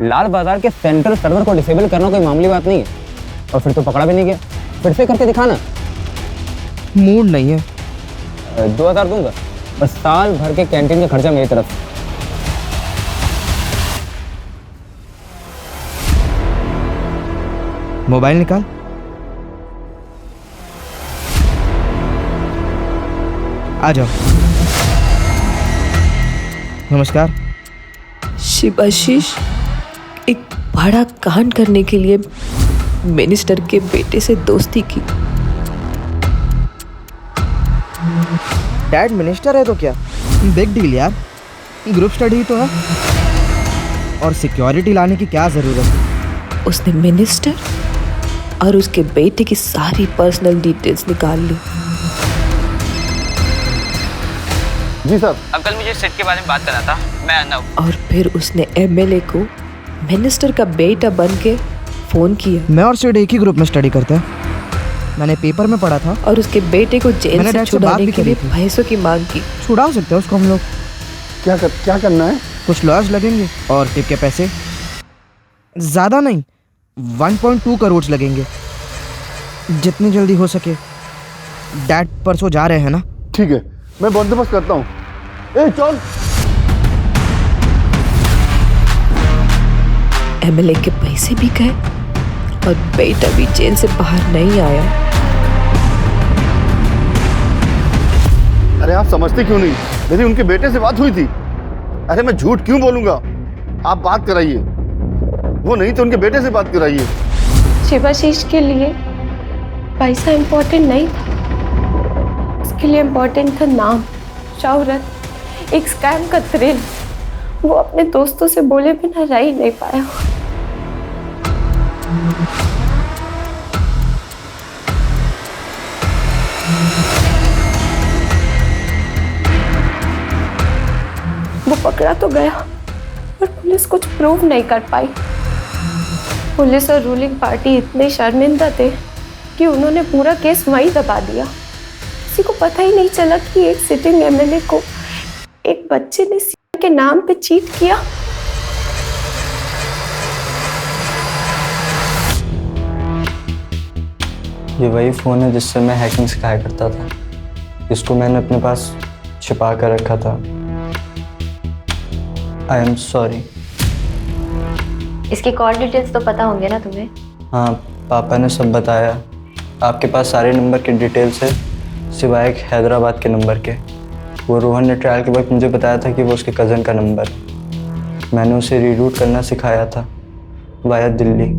लाल बाजार के सेंट्रल सर्वर को डिसेबल करना कोई मामूली बात नहीं है। और फिर तो पकड़ा भी नहीं गया। फिर से करके दिखाना। मूड नहीं है। 2000 दूंगा, बस साल भर के कैंटीन का खर्चा मेरी तरफ। मोबाइल निकाल। आ जाओ। नमस्कार। शिवाशीष एक बड़ा कांड करने के लिए मिनिस्टर के बेटे से दोस्ती की। डैड मिनिस्टर है तो क्या बिग डील यार। ग्रुप स्टडी तो है। और सिक्योरिटी लाने की क्या जरूरत है? उसने मिनिस्टर और उसके बेटे की सारी पर्सनल डिटेल्स निकाल ली। जी सर। अंकल मुझे सेट के बारे में बात करना था, मैं आना हूँ। और फिर उसने एमएलए को मिनिस्टर का बेटा बन के फोन किया। मैं और सिड एक ही ग्रुप में स्टडी करते हैं। मैंने पेपर में पढ़ा था। और उसके बेटे को जेल से छुड़ाने के लिए पैसों की मांग की। छुड़ा सकते हैं उसको हम लोग। क्या करना है? कुछ लॉयर्स लगेंगे और टिप के पैसे ज़्यादा नहीं, 1.2 करोड़ लगेंगे। जितनी जल्दी हो सके। डैड परसों जा रहे हैं ना? ठीक है, मैं बंदोबस्त करता हूँ। ए चल। एमएलए के पैसे भी गए और बेटा भी जेल से बाहर नहीं आया। अरे आप समझते क्यों नहीं? मेरी उनके बेटे से बात हुई थी। अरे मैं झूठ क्यों बोलूंगा? आप बात कराइए। वो नहीं तो उनके बेटे से बात कराइए। शिवाशीष के लिए पैसा इम्पोर्टेंट नहीं था। उसके लिए इम्पोर्टेंट था नाम, शोहरत, एक स्कैम का थ्रिल। वो अपने दोस्तों से बोले बिना रह ही नहीं पाया। पकड़ा तो गया पर पुलिस कुछ प्रूव नहीं कर पाई। पुलिस और रूलिंग पार्टी इतने शर्मिंदा थे कि उन्होंने पूरा केस वहीं दबा दिया। किसी को पता ही नहीं चला कि एक सिटिंग एमएलए को एक बच्चे ने सीएम के नाम पे चीट किया। ये वही फ़ोन है जिससे मैं हैकिंग सिखाया करता था, इसको मैंने अपने पास छिपा कर रखा था। I am sorry. इसकी कॉल डिटेल्स तो पता होंगे ना तुम्हें? हाँ, पापा ने सब बताया। आपके पास सारे नंबर के डिटेल्स है सिवाय एक हैदराबाद के नंबर के। वो रोहन ने ट्रायल के वक्त मुझे बताया था कि वो उसके कज़न का नंबर है। मैंने उसे रीरूट करना सिखाया था वाया दिल्ली।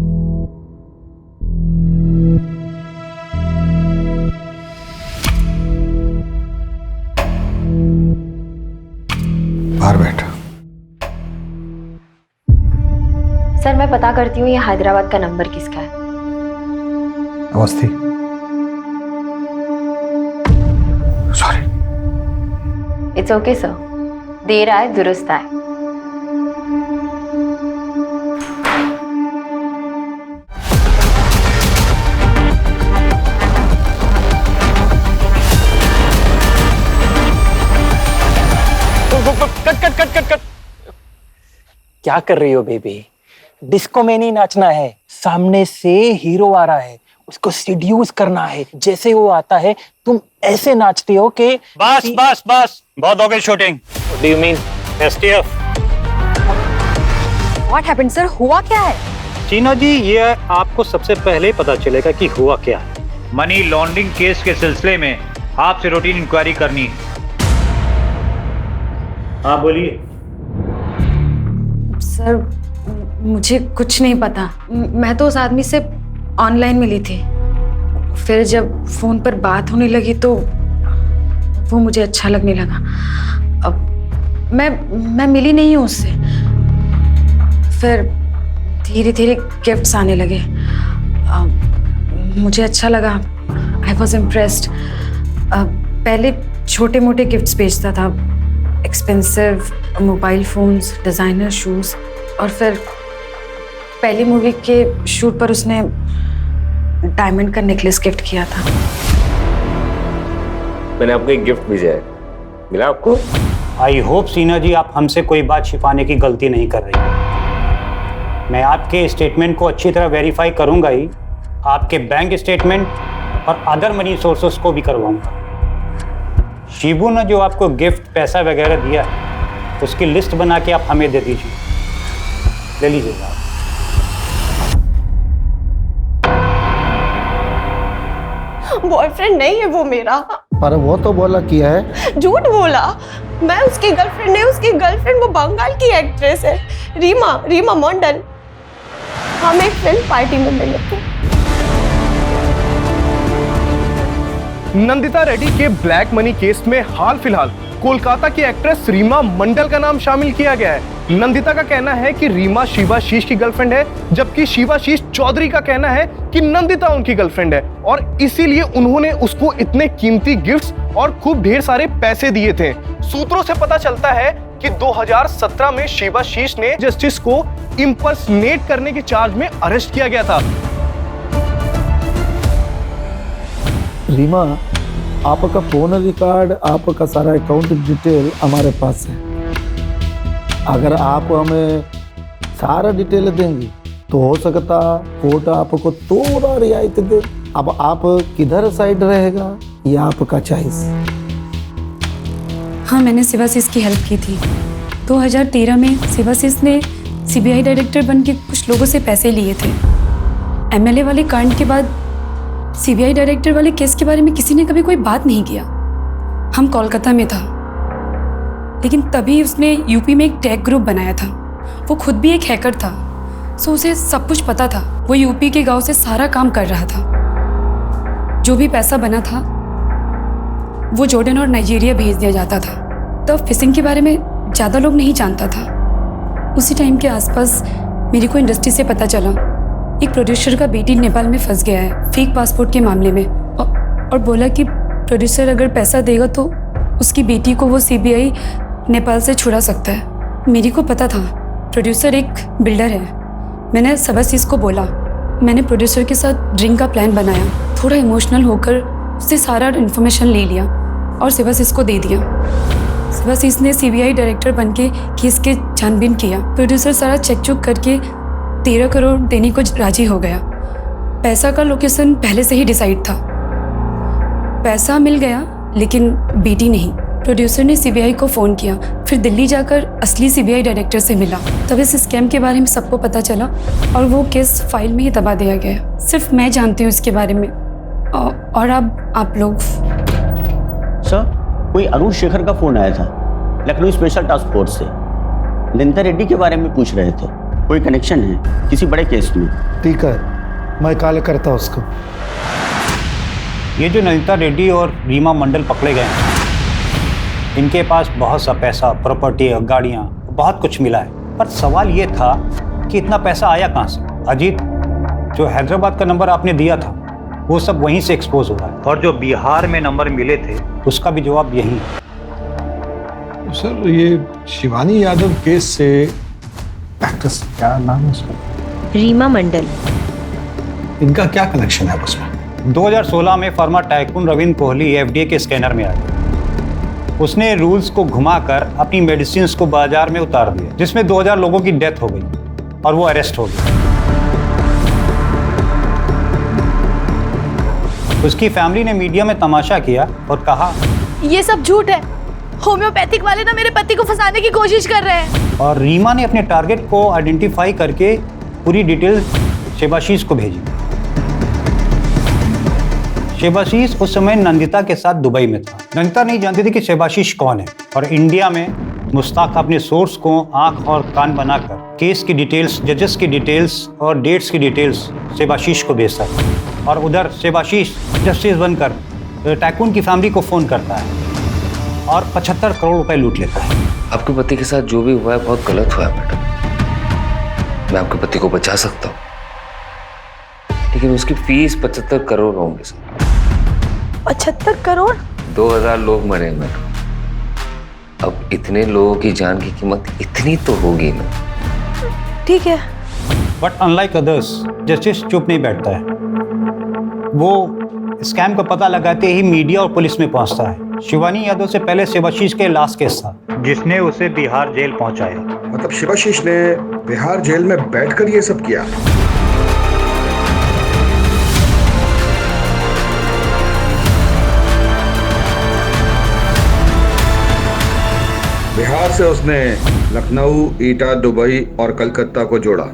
बाहर बैठ। सर मैं पता करती हूँ ये हैदराबाद का नंबर किसका है। Awasthi. Sorry. It's okay sir, देर आए दुरुस्त आए। कट। क्या कर रही हो बेबी? डिस्को में नहीं नाचना है, सामने से हीरो आ रहा है, उसको सीड्यूस करना है। जैसे वो आता है तुम ऐसे नाचती हो कि बस बहुत हो गई shooting. Do you mean STF? What happened sir? हुआ क्या है? चीनो जी, ये आपको सबसे पहले पता चलेगा कि हुआ क्या है। मनी लॉन्ड्रिंग केस के सिलसिले में आपसे रूटीन इंक्वायरी करनी है। हाँ बोलिए। सर मुझे कुछ नहीं पता, मैं तो उस आदमी से ऑनलाइन मिली थी। फिर जब फोन पर बात होने लगी तो वो मुझे अच्छा लगने लगा। अब मैं मिली नहीं हूँ उससे। फिर धीरे धीरे गिफ्ट्स आने लगे। मुझे अच्छा लगा, आई वॉज इम्प्रेस्ड। पहले छोटे मोटे गिफ्ट्स भेजता था, expensive mobile phones, designer shoes, और फिर पहली मूवी के शूट पर उसने डायमंड का नेकलेस गिफ्ट किया था। मैंने आपको एक गिफ्ट भेजा है, मिला आपको? आई होप सीना जी आप हमसे कोई बात छिपाने की गलती नहीं कर रही। मैं आपके स्टेटमेंट को अच्छी तरह वेरीफाई करूंगा ही, आपके बैंक स्टेटमेंट और अदर मनी सोर्सेस को भी करवाऊंगा। शिबू ने जो आपको गिफ्ट पैसा वगैरह दिया है उसकी लिस्ट बना के आप हमें दे दीजिए, ले लीजिएगा। बॉयफ्रेंड नहीं है वो मेरा। पर वो तो बोला किया है। झूठ बोला, मैं उसकी गर्लफ्रेंड नहीं, उसकी गर्लफ्रेंड वो बंगाल की एक्ट्रेस है, रीमा मंडल। हम एक फिल्म पार्टी में मिले थे। नंदिता रेड्डी के ब्लैक मनी केस में हाल फिलहाल कोलकाता की एक्ट्रेस रीमा मंडल का नाम शामिल किया गया है। नंदिता का कहना है कि रीमा शिवाशीष की गर्लफ्रेंड है, जबकि शिवाशीष चौधरी का कहना है कि नंदिता उनकी गर्लफ्रेंड है और इसीलिए उन्होंने उसको इतने कीमती गिफ्ट्स और खूब ढेर सारे पैसे दिए थे। सूत्रों से पता चलता है कि 2017 में शिवाशीष ने जस्टिस को इंपर्सनेट करने के चार्ज में अरेस्ट किया गया था। रीमा, आपका फोन रिकॉर्ड, आपका सारा अकाउंट डिटेल हमारे पास है। अगर आप हमें सारा डिटेल देंगी तो हो सकता कोर्ट आपको थोड़ा रियायत दे। अब आप किधर साइड रहेगा ये आपका चॉइस। हाँ, मैंने शिवाशीष की हेल्प की थी। 2013 में शिवाशीष ने सीबीआई डायरेक्टर बन के कुछ लोगों से पैसे लिए थे। एमएलए वाले कांड के बाद सीबीआई डायरेक्टर वाले केस के बारे में किसी ने कभी कोई बात नहीं किया। हम कोलकाता में था, लेकिन तभी उसने यूपी में एक टेक ग्रुप बनाया था। वो खुद भी एक हैकर था, सो उसे सब कुछ पता था। वो यूपी के गांव से सारा काम कर रहा था। जो भी पैसा बना था वो जॉर्डन और नाइजीरिया भेज दिया जाता था। तब फिशिंग के बारे में ज़्यादा लोग नहीं जानता था। उसी टाइम के आसपास मेरे को इंडस्ट्री से पता चला एक प्रोड्यूसर का बेटी नेपाल में फंस गया है फेक पासपोर्ट के मामले में, और बोला कि प्रोड्यूसर अगर पैसा देगा तो उसकी बेटी को वो सीबीआई नेपाल से छुड़ा सकता है। मेरी को पता था प्रोड्यूसर एक बिल्डर है। मैंने सबसीज को बोला, मैंने प्रोड्यूसर के साथ ड्रिंक का प्लान बनाया, थोड़ा इमोशनल होकर उससे सारा इन्फॉर्मेशन ले लिया और सिवासीस को दे दिया। सिवासीस ने सीबीआई डायरेक्टर बनके केस के छानबीन किया। प्रोड्यूसर सारा चेक चुक करके 13 करोड़ देने को राजी हो गया। पैसा का लोकेशन पहले से ही डिसाइड था। पैसा मिल गया लेकिन बेटी नहीं। प्रोड्यूसर ने सीबीआई को फ़ोन किया, फिर दिल्ली जाकर असली सीबीआई डायरेक्टर से मिला। तब इस स्कैम के बारे में सबको पता चला और वो केस फाइल में ही दबा दिया गया। सिर्फ मैं जानती हूँ इसके बारे में और अब आप लोग। सर, कोई अरुण शेखर का फोन आया था लखनऊ स्पेशल टास्क फोर्स से। नंदिता रेड्डी के बारे में पूछ रहे थे। कोई कनेक्शन है किसी बड़े केस में? ठीक है, मैं कॉल करता हूँ उसको। ये जो नंदिता रेड्डी और रीमा मंडल पकड़े गए हैं, इनके पास बहुत सा पैसा, प्रॉपर्टी, गाड़ियाँ, बहुत कुछ मिला है। पर सवाल ये था कि इतना पैसा आया कहाँ से? अजीत, जो हैदराबाद का नंबर आपने दिया था वो सब वहीं से एक्सपोज हो रहा है, और जो बिहार में नंबर मिले थे उसका भी जवाब यही है। सर, ये शिवानी यादव केस से एक्ट्रेस, क्या नाम है उसका? रीमा मंडल। इनका क्या कनेक्शन है उसमें? 2016 में फर्मा टाइकून रविंद्र कोहली एफडीए के स्कैनर में आया। उसने रूल्स को घुमाकर अपनी मेडिसिन को बाजार में उतार दिया, जिसमें 2000 लोगों की डेथ हो गई और वो अरेस्ट हो गया। उसकी फैमिली ने मीडिया में तमाशा किया और कहा ये सब झूठ है, होम्योपैथिक वाले ना मेरे पति को फंसाने की कोशिश कर रहे हैं। और रीमा ने अपने टारगेट को आइडेंटिफाई करके पूरी डिटेल शेबाशीष को भेजी। शेबाशीष उस समय नंदिता के साथ दुबई में था। नंदिता नहीं जानती थी कि शेबाशीष कौन है, और इंडिया में मुश्ताक अपने सोर्स को आंख और कान बनाकर केस की डिटेल्स, जजेस की डिटेल्स और डेट्स की डिटेल्स शेबाशीष को भेजता था। और उधर शेबाशीष जस्टिस बनकर टाइकून की फैमिली को फ़ोन करता है और 75 करोड़ रुपए लूट लेता है। आपके पति के साथ जो भी हुआ है बहुत गलत हुआ है मैडम। मैं आपके पति को बचा सकता हूँ, लेकिन उसकी फीस 75 करोड़ होंगे सर। 75 करोड़? 2000 लोग मरे मैडम। अब इतने लोगों की जान की कीमत इतनी तो होगी ना। ठीक है। बट अनलाइक अदर्स, जस्टिस चुप नहीं बैठता है। वो स्कैम का पता लगाते ही मीडिया और पुलिस में पहुंचता है। शिवानी यादव से पहले शिवाशीष के लास्ट केस था, जिसने उसे बिहार जेल पहुंचाया। मतलब शिवाशीष ने बिहार जेल में बैठकर ये सब किया? बिहार से उसने लखनऊ, ईटा, दुबई और कलकत्ता को जोड़ा।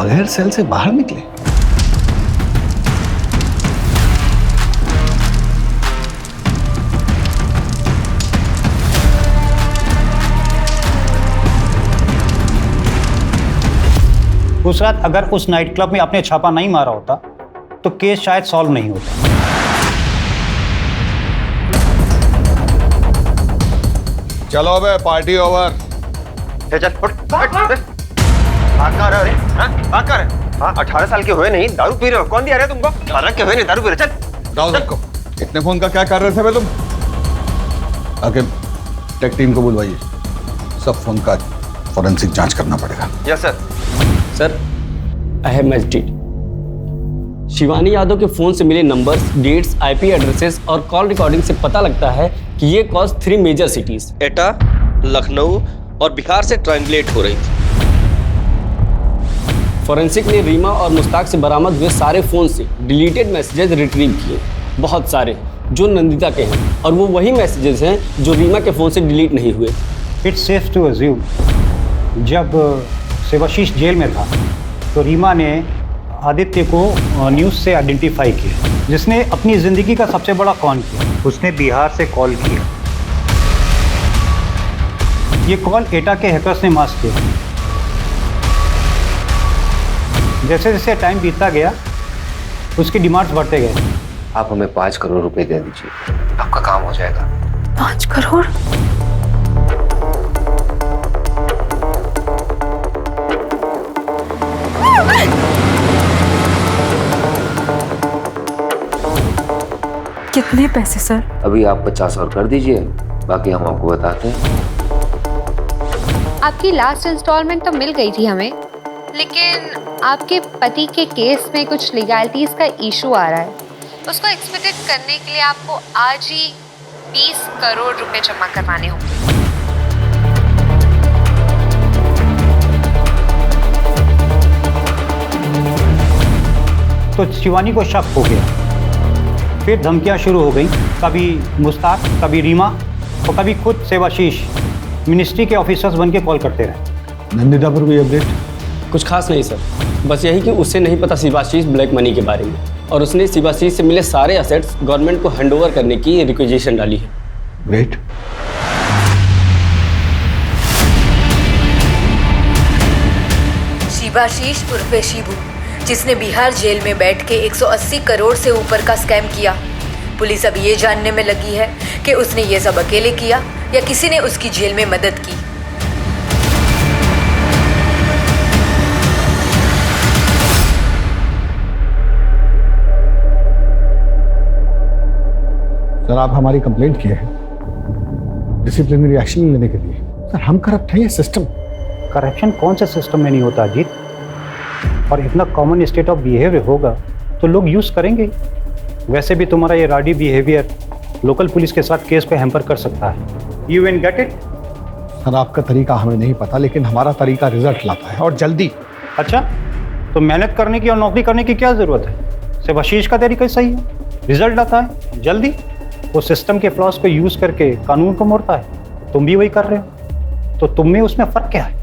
बगैर सेल से बाहर निकले? उस रात अगर उस नाइट क्लब में आपने छापा नहीं मारा होता तो केस शायद सॉल्व नहीं होता। चलो अबे, पार्टी ओवर। चल उठ, रे? हाँ, 18 साल के हुए नहीं, दारू पी रहे हो? कौन दिया रहे तुमको? 18 के हुए नहीं, दारू पी रहे? चल जाओ सबको। इतने फोन का क्या कर रहे थे बे तुम? आके टेक टीम को बुलवाइए, सब फोन का फॉरेंसिक जांच करना पड़ेगा। Yes sir. Sir, I have magistrate. Shivani Yadav के फोन से मिले नंबर्स, डेट्स, आईपी एड्रेसेस और कॉल रिकॉर्डिंग से पता लगता है कि ये कॉल्स 3 मेजर सिटीज एटा, लखनऊ और बिहार से ट्रांसलेट हो रही थी। फॉरेंसिक ने रीमा और मुश्ताक से बरामद हुए सारे फोन से डिलीटेड मैसेजेस रिट्रीव किए, बहुत सारे, जो नंदिता के हैं, और वो वही मैसेजेस हैं जो रीमा के फोन से डिलीट नहीं हुए। इट्स सेफ टू अज्यूम जब शिवाशीष जेल में था तो रीमा ने आदित्य को न्यूज़ से आइडेंटिफाई किया, जिसने अपनी ज़िंदगी का सबसे बड़ा कॉन किया। उसने बिहार से कॉल किया। ये कॉल एटा के हैकर्स ने मास्क किया। जैसे जैसे टाइम बीतता गया उसकी डिमांड्स बढ़ते गए। आप हमें 5 करोड़ रुपए दे दीजिए, आपका काम हो जाएगा। 5 करोड़? कितने पैसे सर? अभी आप 50 और कर दीजिए, बाकी हम आपको बताते हैं। आपकी लास्ट इंस्टॉलमेंट तो मिल गई थी हमें, लेकिन आपके पति के केस में कुछ लीगैलिटीज का इशू आ रहा है। उसको एक्सपेक्टेड करने के लिए आपको आज ही 20 करोड़ रुपए जमा करवाने होंगे। तो शिवानी को शक हो गया, फिर धमकियां शुरू हो गई, कभी मुस्ताक, कभी रीमा और कभी खुद सेवाशीष मिनिस्ट्री के ऑफिसर्स बन के कॉल करते रहे। नंदिता पर कोई अपडेट? कुछ खास नहीं सर, बस यही कि उसे नहीं पता शिवाशीष ब्लैक मनी के बारे में, और उसने शिवाशीष से मिले सारे असेट्स गवर्नमेंट को हैंडओवर करने की रिक्वेजिशन डाली है। ग्रेट। शिवाशीष उर्फे शिबू, जिसने बिहार जेल में बैठ के 180 करोड़ से ऊपर का स्कैम किया। पुलिस अब ये जानने में लगी है कि उसने ये सब अकेले किया या किसी ने उसकी जेल में मदद की। सर, आप हमारी कंप्लेंट किए हैं डिसिप्लिनरी एक्शन लेने के लिए। सर, हम करप्ट हैं, ये सिस्टम। करप्शन कौन से सिस्टम में नहीं होता अजीत? और इतना कॉमन स्टेट ऑफ बिहेवियर होगा तो लोग यूज करेंगे। वैसे भी तुम्हारा ये राडी बिहेवियर लोकल पुलिस के साथ केस को हैम्पर कर सकता है। You will get it? Sir, आपका तरीका हमें नहीं पता, लेकिन हमारा तरीका रिजल्ट लाता है, और जल्दी। अच्छा, तो मेहनत करने की और नौकरी करने की क्या जरूरत है? सेवाशीष का तरीका ही सही है, रिजल्ट लाता है जल्दी। वो सिस्टम के फ्लॉस को यूज करके कानून को मोड़ता है, तुम भी वही कर रहे हो, तो तुम में उसमें फर्क क्या है?